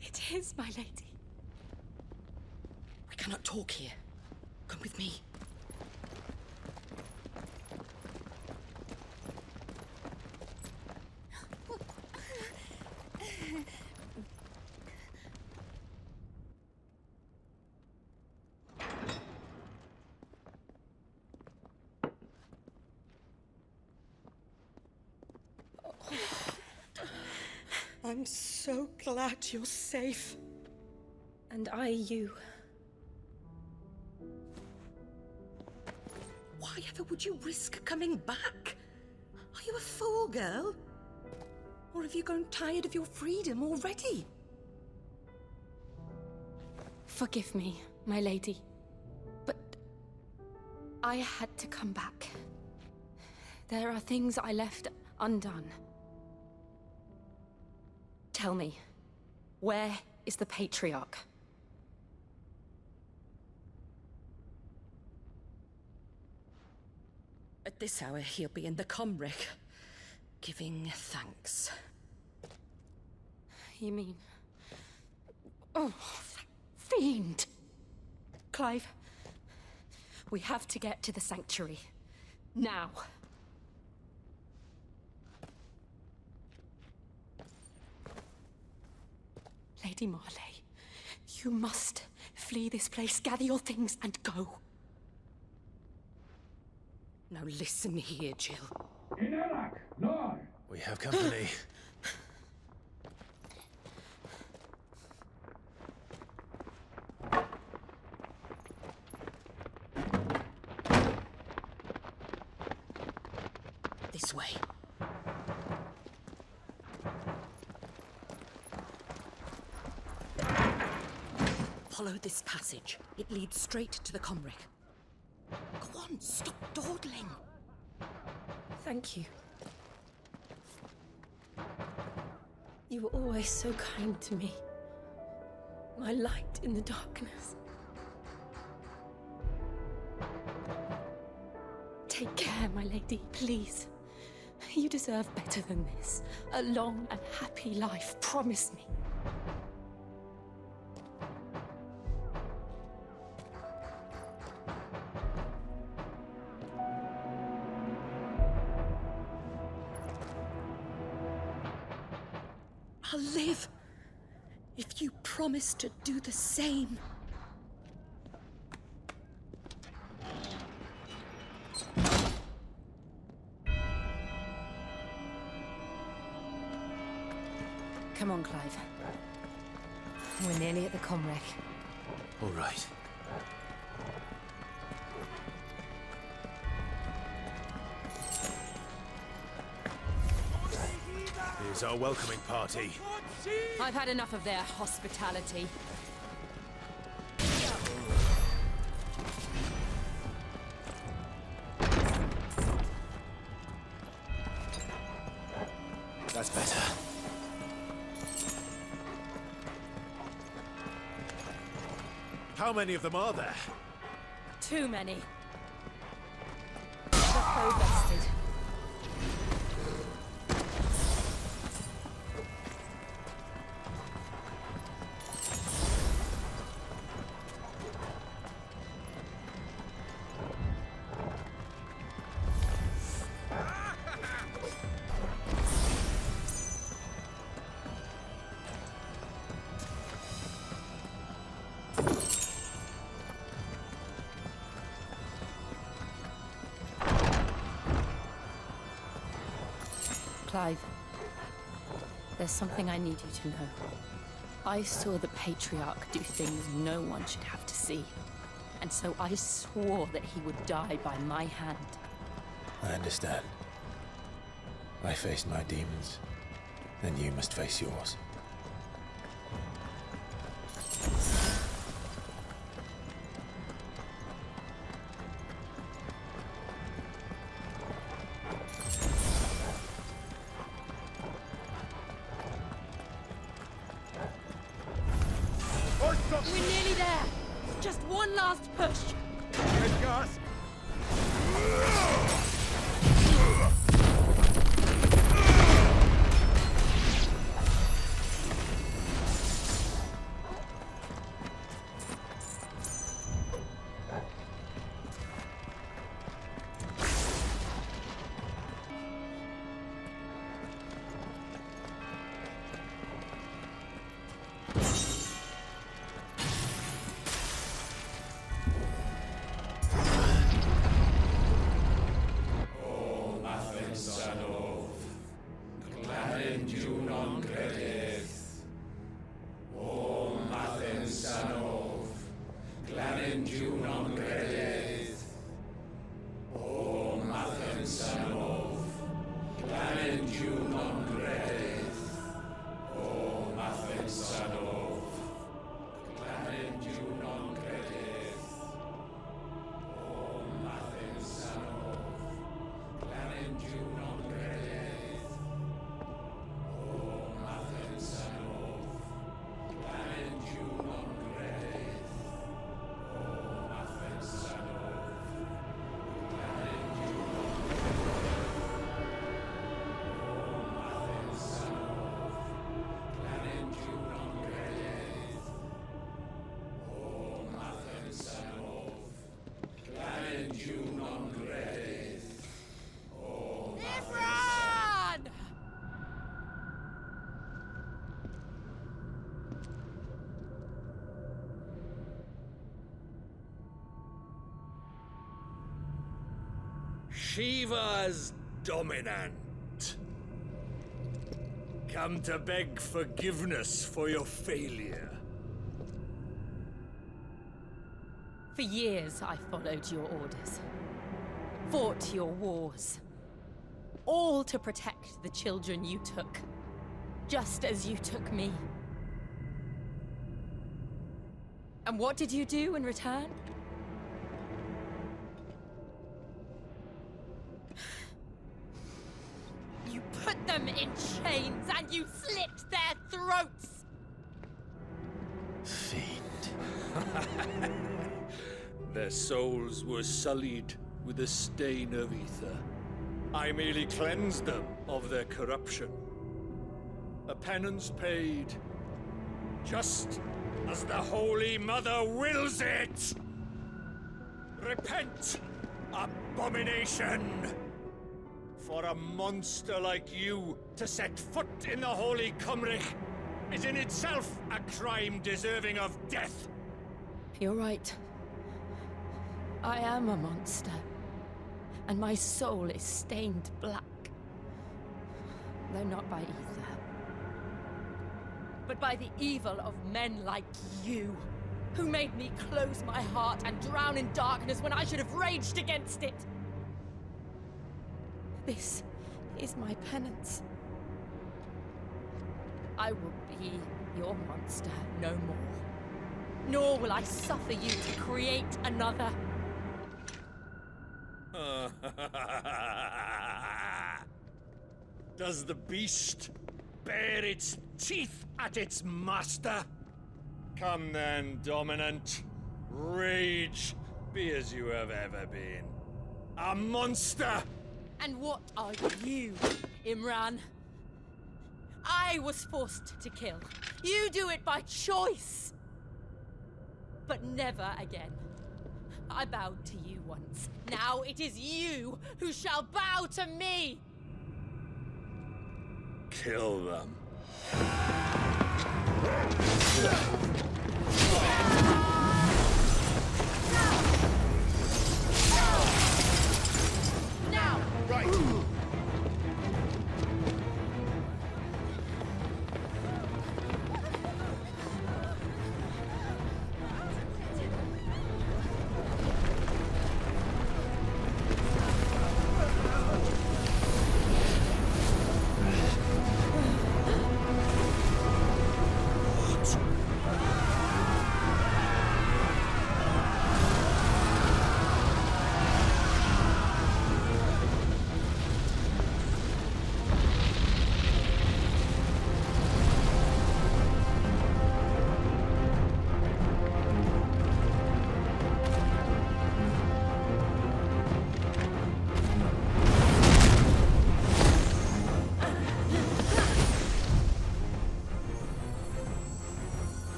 [SPEAKER 4] It is, my lady.
[SPEAKER 14] We cannot talk here. Come with me. I'm so glad you're safe.
[SPEAKER 1] And you.
[SPEAKER 14] Why ever would you risk coming back? Are you a fool, girl? Or have you grown tired of your freedom already?
[SPEAKER 1] Forgive me, my lady. But I had to come back. There are things I left undone. Tell me, Where is the Patriarch?
[SPEAKER 14] At this hour, he'll be in the Comric, giving thanks.
[SPEAKER 1] You mean... Oh, that fiend! Clive, we have to get to the Sanctuary. Now. Lady Marley, you must flee this place, gather your things, and go.
[SPEAKER 14] Now listen here, Jill.
[SPEAKER 2] We have company.
[SPEAKER 14] This way. Follow this passage. It leads straight to the Comric. Go on, stop dawdling.
[SPEAKER 1] Thank you. You were always so kind to me. My light in the darkness. Take care, my lady, please. You deserve better than this. A long and happy life, promise me.
[SPEAKER 14] I'll live if you promise to do the same.
[SPEAKER 1] Come on, Clive. We're nearly at the Comric.
[SPEAKER 2] All right. Here's our welcoming party.
[SPEAKER 1] I've had enough of their hospitality.
[SPEAKER 2] That's better. How many of them are there?
[SPEAKER 1] Too many. The foe bested. Clive, there's something I need you to know. I saw the Patriarch do things no one should have to see. And so I swore that he would die by my hand.
[SPEAKER 2] I understand. I faced my demons, and you must face yours.
[SPEAKER 1] We're nearly there! Just one last push!
[SPEAKER 6] Good Gus.
[SPEAKER 15] Shiva's dominant. Come to beg forgiveness for your failure.
[SPEAKER 1] For years, I followed your orders. Fought your wars. All to protect the children you took. Just as you took me. And what did you do in return? You put them in chains and you slit their throats!
[SPEAKER 12] Fiend.
[SPEAKER 15] Their souls were sullied with the stain of ether. I merely cleansed them of their corruption. A penance paid, just as the Holy Mother wills it! Repent, abomination! For a monster like you to set foot in the Holy Cymric is in itself a crime deserving of death!
[SPEAKER 1] You're right. I am a monster. And my soul is stained black. Though not by ether. But by the evil of men like you, who made me close my heart and drown in darkness when I should have raged against it. This is my penance. I will be your monster no more. Nor will I suffer you to create another.
[SPEAKER 15] Does the beast bare its teeth at its master? Come then, Dominant. Rage, be as you have ever been. A monster!
[SPEAKER 1] And what are you, Imran? I was forced to kill. You do it by choice. But never again. I bowed to you once. Now it is you who shall bow to me!
[SPEAKER 15] Kill them.
[SPEAKER 1] Now!
[SPEAKER 15] Right!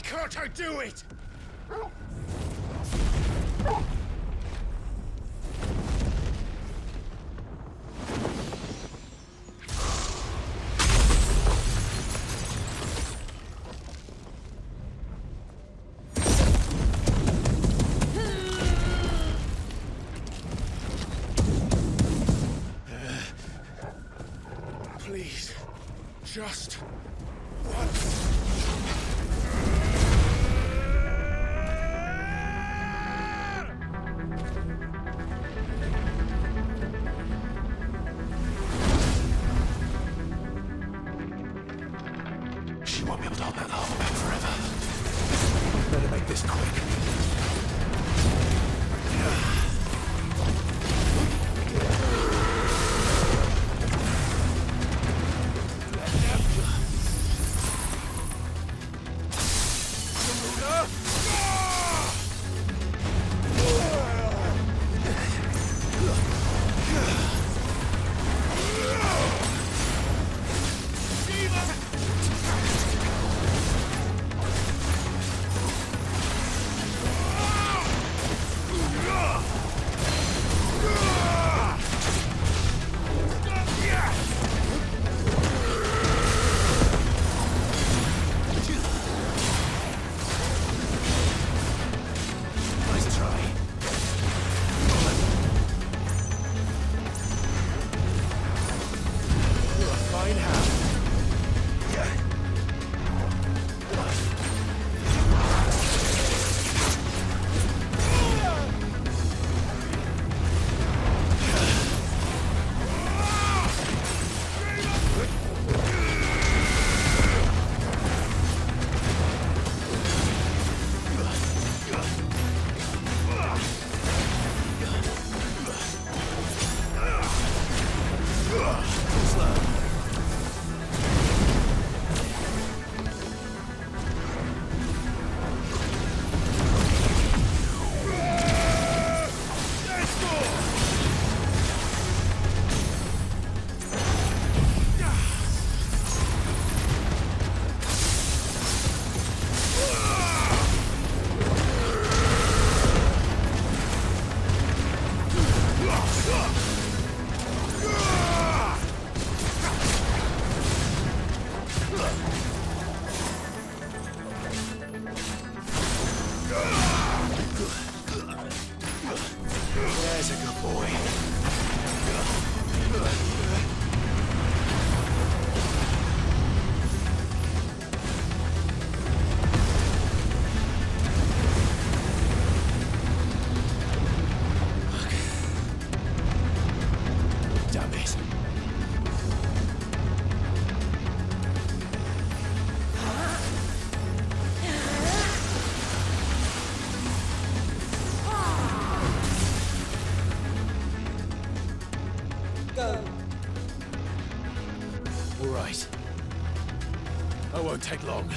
[SPEAKER 15] Can't I do it? Please, just once.
[SPEAKER 14] go.
[SPEAKER 2] All right. I won't take long.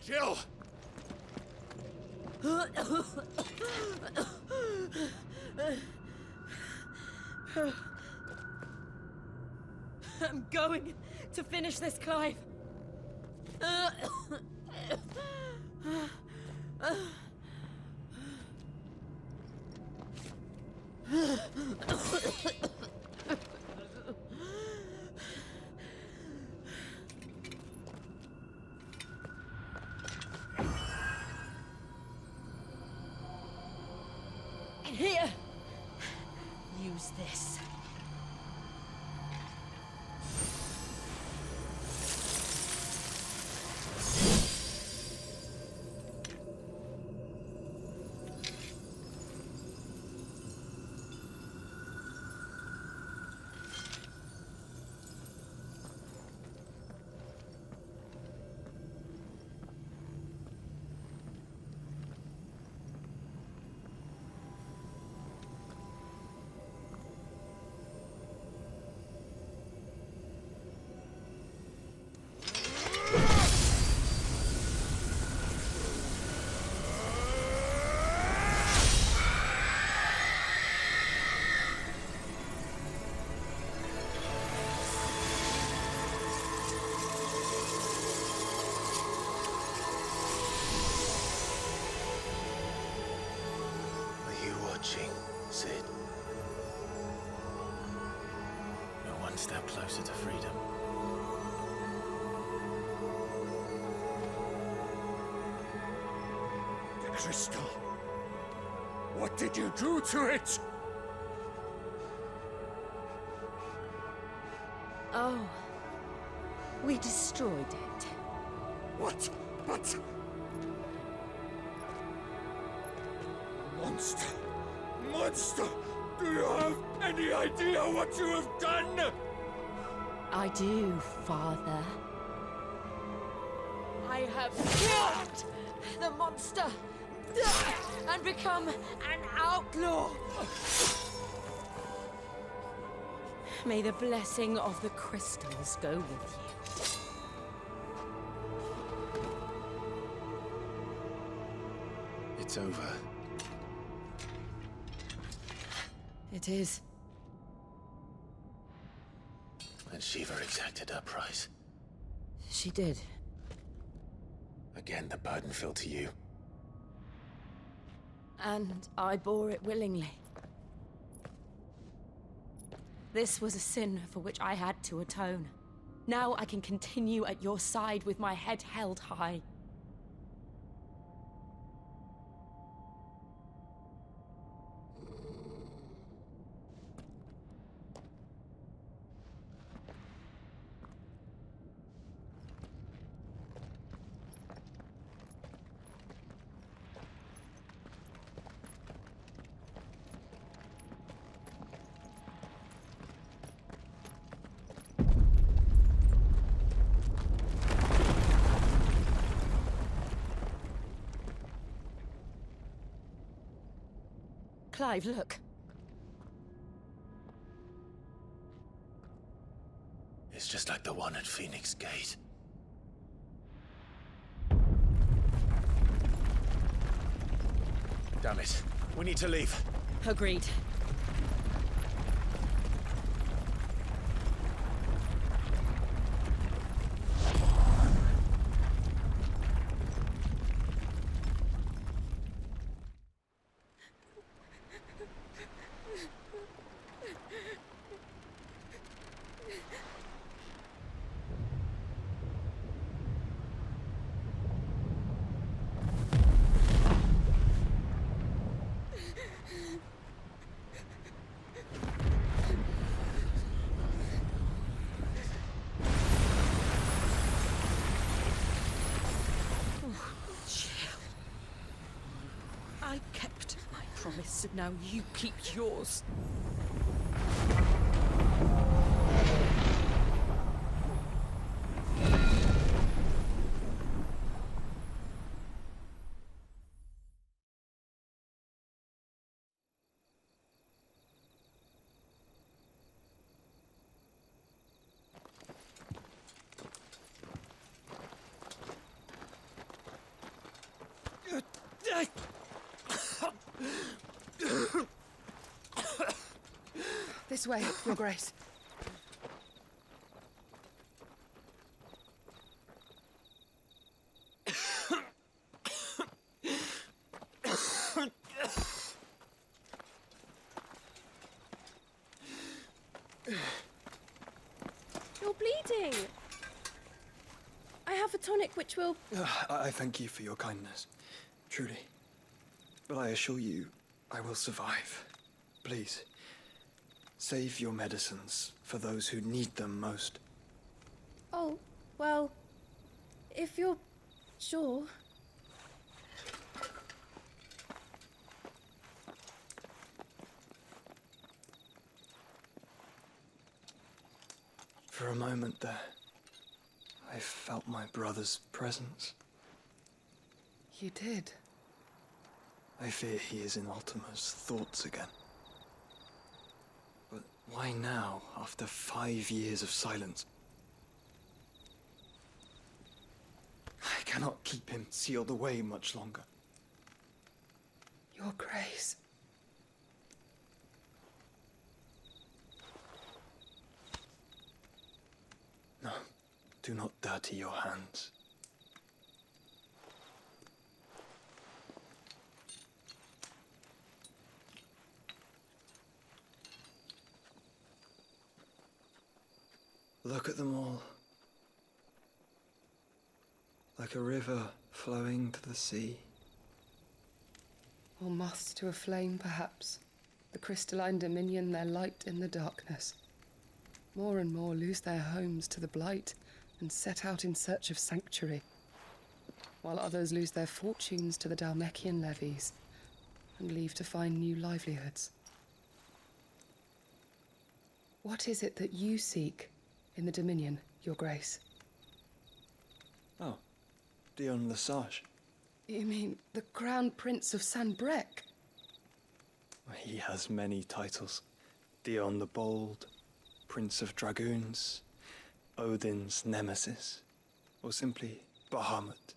[SPEAKER 6] Jill!
[SPEAKER 1] I'm going to finish this, Clive. Here. Use this.
[SPEAKER 2] closer to freedom.
[SPEAKER 6] The crystal. What did you do to it?
[SPEAKER 1] Oh. We destroyed it.
[SPEAKER 6] What? But... Monster! Monster! Do you have any idea what you have done?
[SPEAKER 1] I do, Father. I have killed the monster and become an outlaw. May the blessing of the crystals go with you.
[SPEAKER 2] It's over.
[SPEAKER 1] It is.
[SPEAKER 2] And Shiva exacted her price.
[SPEAKER 1] She did.
[SPEAKER 2] Again, the burden fell to you.
[SPEAKER 1] And I bore it willingly. This was a sin for which I had to atone. Now I can continue at your side with my head held high. Clive, look.
[SPEAKER 2] It's just like the one at Phoenix Gate. Damn it. We need to leave.
[SPEAKER 1] Agreed.
[SPEAKER 14] I kept my promise, and now you keep yours.
[SPEAKER 16] This way, Your Grace.
[SPEAKER 17] You're bleeding. I have a tonic which will...
[SPEAKER 18] I thank you for your kindness, truly. But I assure you, I will survive. Please, save your medicines for those who need them most.
[SPEAKER 17] Oh, well, if you're sure.
[SPEAKER 18] For a moment there, I felt my brother's presence.
[SPEAKER 16] You did?
[SPEAKER 18] I fear he is in Ultima's thoughts again. But why now, after 5 years of silence? I cannot keep him sealed away much longer.
[SPEAKER 16] Your Grace.
[SPEAKER 18] No, do not dirty your hands. Look at them all. Like a river flowing to the sea.
[SPEAKER 16] Or moths to a flame, perhaps. The crystalline dominion, their light in the darkness. More and more lose their homes to the blight and set out in search of sanctuary, while others lose their fortunes to the Dhalmekian levies and leave to find new livelihoods. What is it that you seek in the Dominion, Your Grace?
[SPEAKER 18] Oh, Dion Lesage.
[SPEAKER 16] You mean the Crown Prince of Sanbreque?
[SPEAKER 18] He has many titles. Dion the Bold, Prince of Dragoons, Odin's Nemesis, or simply Bahamut.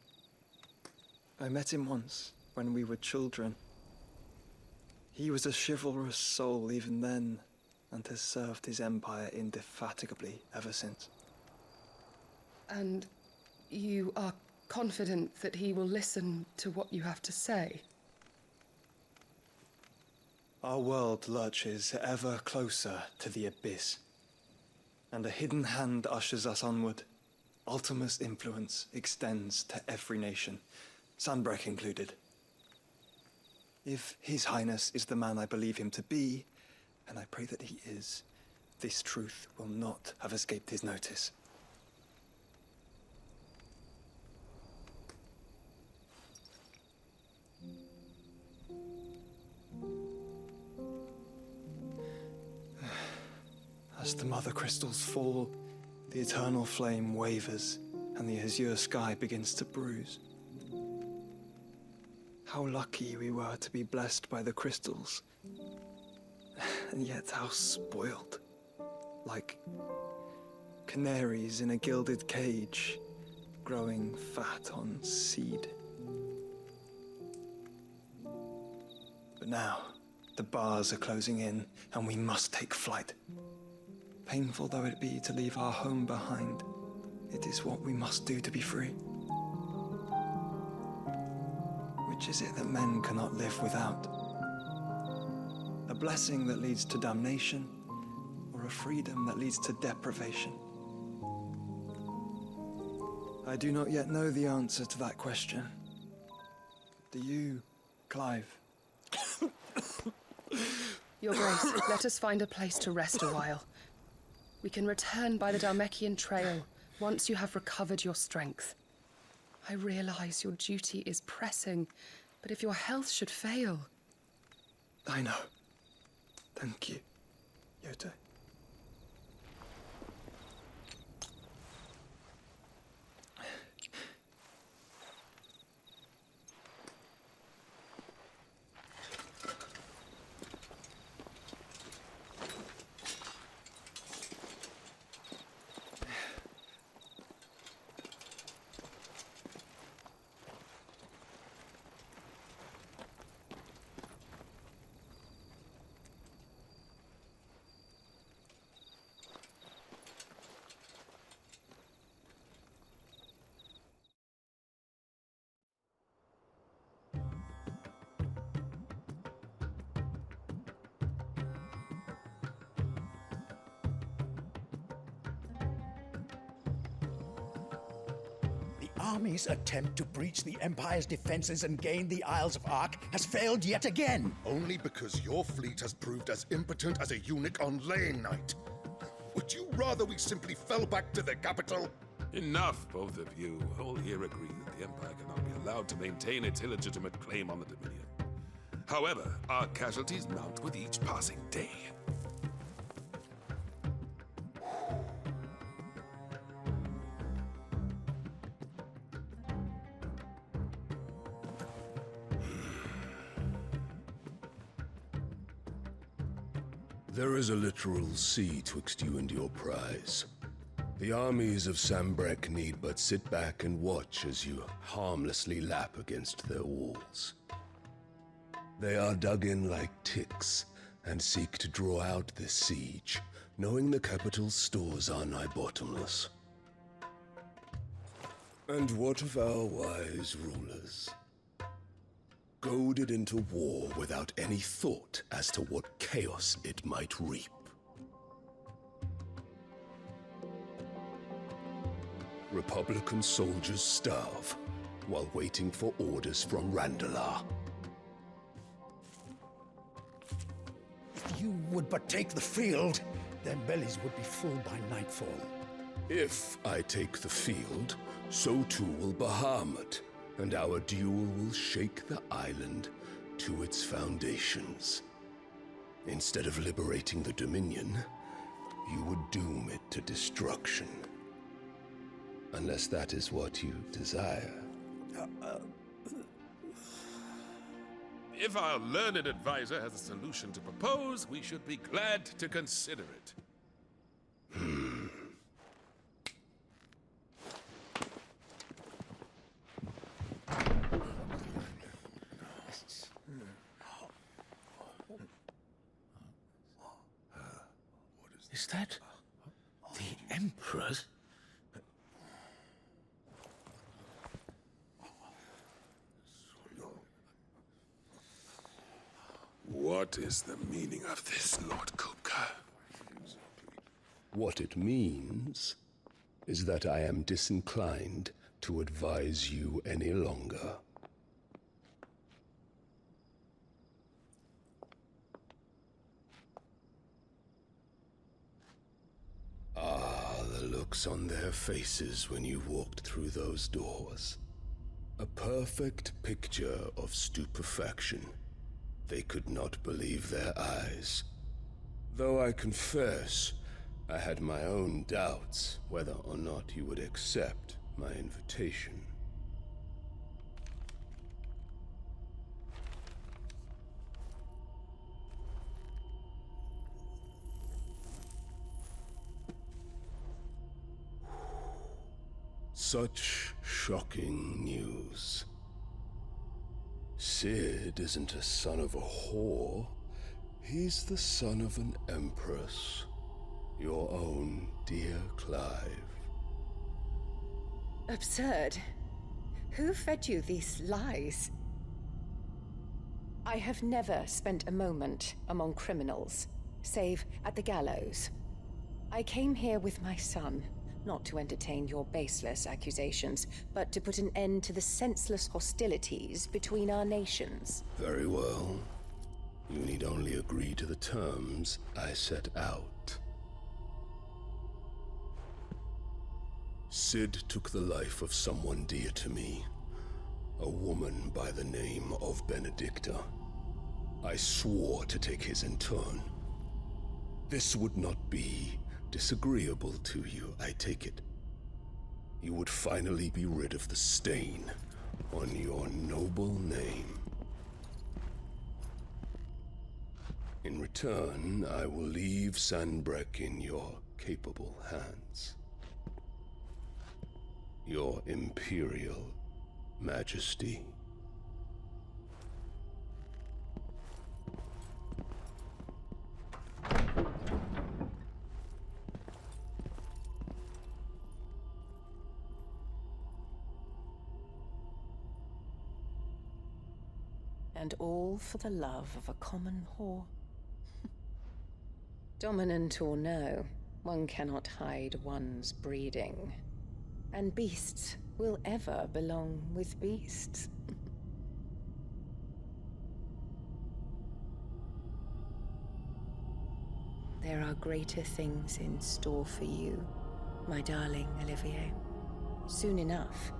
[SPEAKER 18] I met him once, when we were children. He was a chivalrous soul even then, and has served his empire indefatigably ever since.
[SPEAKER 16] And you are confident that he will listen to what you have to say?
[SPEAKER 18] Our world lurches ever closer to the abyss, and a hidden hand ushers us onward. Ultima's influence extends to every nation, Sanbreque included. If His Highness is the man I believe him to be, and I pray that he is, this truth will not have escaped his notice. As the mother crystals fall, the eternal flame wavers, and the azure sky begins to bruise. How lucky we were to be blessed by the crystals, and yet how spoiled. Like canaries in a gilded cage, growing fat on seed. But now, the bars are closing in, and we must take flight. Painful though it be to leave our home behind, it is what we must do to be free. Which is it that men cannot live without? A blessing that leads to damnation, or a freedom that leads to deprivation? I do not yet know the answer to that question. Do you, Clive?
[SPEAKER 16] Your Grace, let us find a place to rest a while. We can return by the Dhalmekian trail once you have recovered your strength. I realize your duty is pressing, but if your health should fail...
[SPEAKER 18] I know. Thank you, Yote.
[SPEAKER 19] Army's attempt to breach the Empire's defenses and gain the Isles of Ark has failed yet again.
[SPEAKER 5] Only because your fleet has proved as impotent as a eunuch on laying night. Would you rather we simply fell back to the capital?
[SPEAKER 20] Enough, both of you. All here agree that the Empire cannot be allowed to maintain its illegitimate claim on the Dominion. However, our casualties mount with each passing day.
[SPEAKER 21] There is a literal sea twixt you and your prize. The armies of Sanbreque need but sit back and watch as you harmlessly lap against their walls. They are dug in like ticks and seek to draw out this siege, knowing the capital's stores are nigh bottomless. And what of our wise rulers? Goaded into war without any thought as to what chaos it might reap. Republican soldiers starve while waiting for orders from Randalar.
[SPEAKER 19] If you would but take the field, their bellies would be full by nightfall.
[SPEAKER 21] If I take the field, so too will Bahamut, and our duel will shake the island to its foundations. Instead of liberating the Dominion, you would doom it to destruction. Unless that is what you desire.
[SPEAKER 20] If our learned advisor has a solution to propose, we should be glad to consider it.
[SPEAKER 10] Is that the Emperor's?
[SPEAKER 20] What is the meaning of this, Lord Kupka?
[SPEAKER 21] What it means is that I am disinclined to advise you any longer. Ah, the looks on their faces when you walked through those doors. A perfect picture of stupefaction. They could not believe their eyes. Though I confess, I had my own doubts whether or not you would accept my invitation. Such shocking news. Cid isn't a son of a whore. He's the son of an empress. Your own dear Clive.
[SPEAKER 8] Absurd. Who fed you these lies? I have never spent a moment among criminals, save at the gallows. I came here with my son, not to entertain your baseless accusations, but to put an end to the senseless hostilities between our nations.
[SPEAKER 21] Very well. You need only agree to the terms I set out. Cid took the life of someone dear to me, a woman by the name of Benedicta. I swore to take his in turn. This would not be disagreeable to you, I take it. You would finally be rid of the stain on your noble name. In return, I will leave Sanbreque in your capable hands. Your Imperial Majesty.
[SPEAKER 8] And all for the love of a common whore. Dominant or no, one cannot hide one's breeding. And beasts will ever belong with beasts. There are greater things in store for you, my darling Olivier. Soon enough,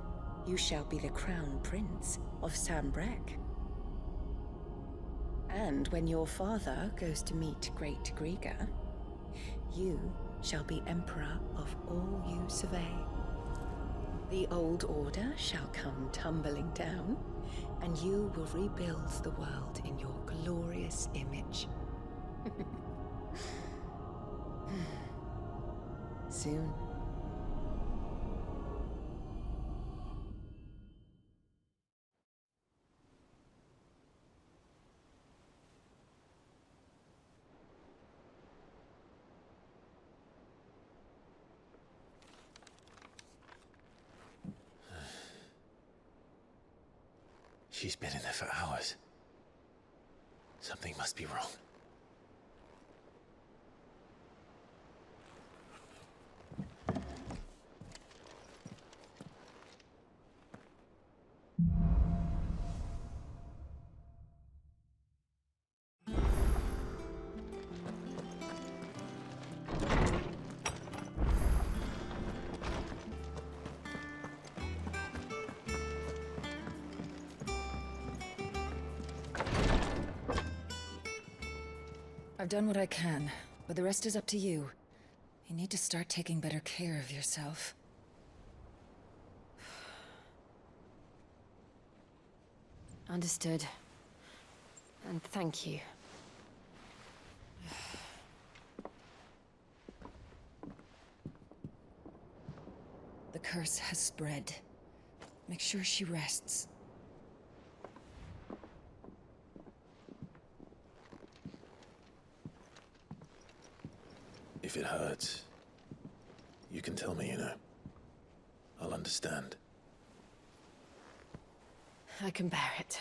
[SPEAKER 8] you shall be the crown prince of Sanbreque. And when your father goes to meet Great Griga, you shall be emperor of all you survey. The old order shall come tumbling down, and you will rebuild the world in your glorious image. Soon.
[SPEAKER 2] She's been in there for hours. Something must be wrong.
[SPEAKER 8] I've done what I can, but the rest is up to you. You need to start taking better care of yourself.
[SPEAKER 1] Understood. And thank you.
[SPEAKER 8] The curse has spread. Make sure she rests.
[SPEAKER 2] If it hurts, you can tell me, you know. I'll understand.
[SPEAKER 1] I can bear it.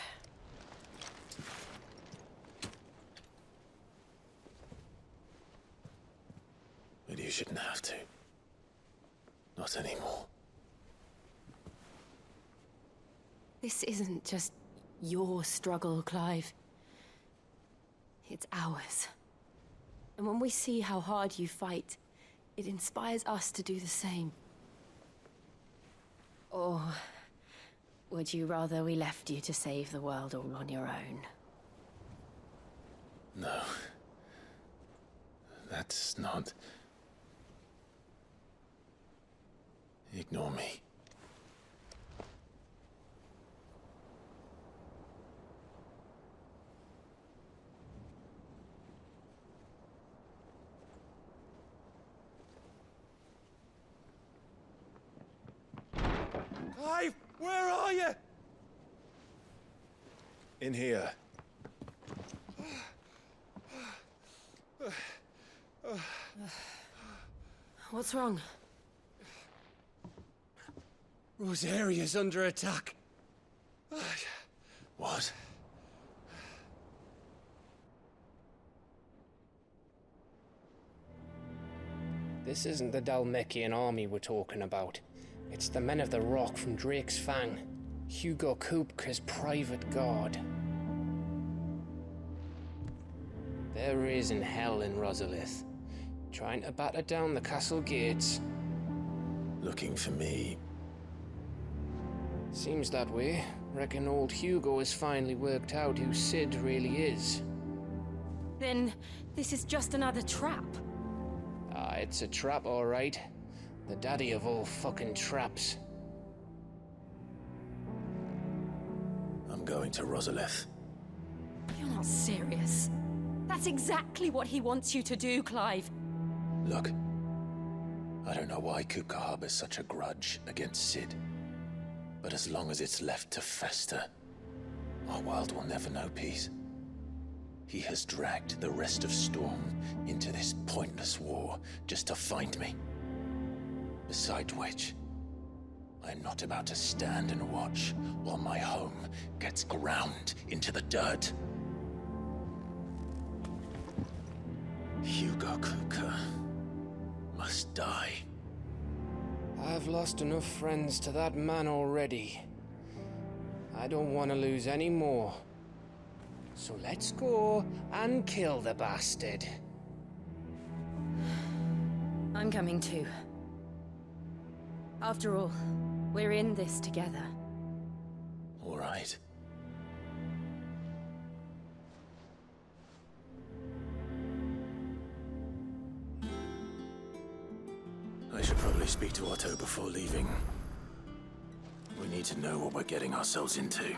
[SPEAKER 2] But you shouldn't have to. Not anymore.
[SPEAKER 1] This isn't just your struggle, Clive. It's ours. And when we see how hard you fight, it inspires us to do the same. Or would you rather we left you to save the world all on your own?
[SPEAKER 2] No. That's not... Ignore me.
[SPEAKER 6] Clive, where are you?
[SPEAKER 2] In here.
[SPEAKER 1] What's wrong?
[SPEAKER 6] Rosaria's under attack.
[SPEAKER 2] What?
[SPEAKER 7] This isn't the Dhalmekian army we're talking about. It's the Men of the Rock from Drake's Fang. Hugo Kupka's private guard. There is in hell in Rosalith, trying to batter down the castle gates.
[SPEAKER 2] Looking for me?
[SPEAKER 7] Seems that way. Reckon old Hugo has finally worked out who Cid really is.
[SPEAKER 1] Then this is just another trap.
[SPEAKER 7] Ah, it's a trap, all right. The daddy of all fucking traps.
[SPEAKER 2] I'm going to Rosalith.
[SPEAKER 1] You're not serious. That's exactly what he wants you to do, Clive.
[SPEAKER 2] Look, I don't know why Kupka harbors such a grudge against Cid. But as long as it's left to fester, our world will never know peace. He has dragged the rest of Storm into this pointless war just to find me. Besides which, I am not about to stand and watch while my home gets ground into the dirt. Hugo Kupka must die.
[SPEAKER 7] I've lost enough friends to that man already. I don't want to lose any more. So let's go and kill the bastard.
[SPEAKER 1] I'm coming too. After all, we're in this together.
[SPEAKER 2] All right. I should probably speak to Otto before leaving. We need to know what we're getting ourselves into.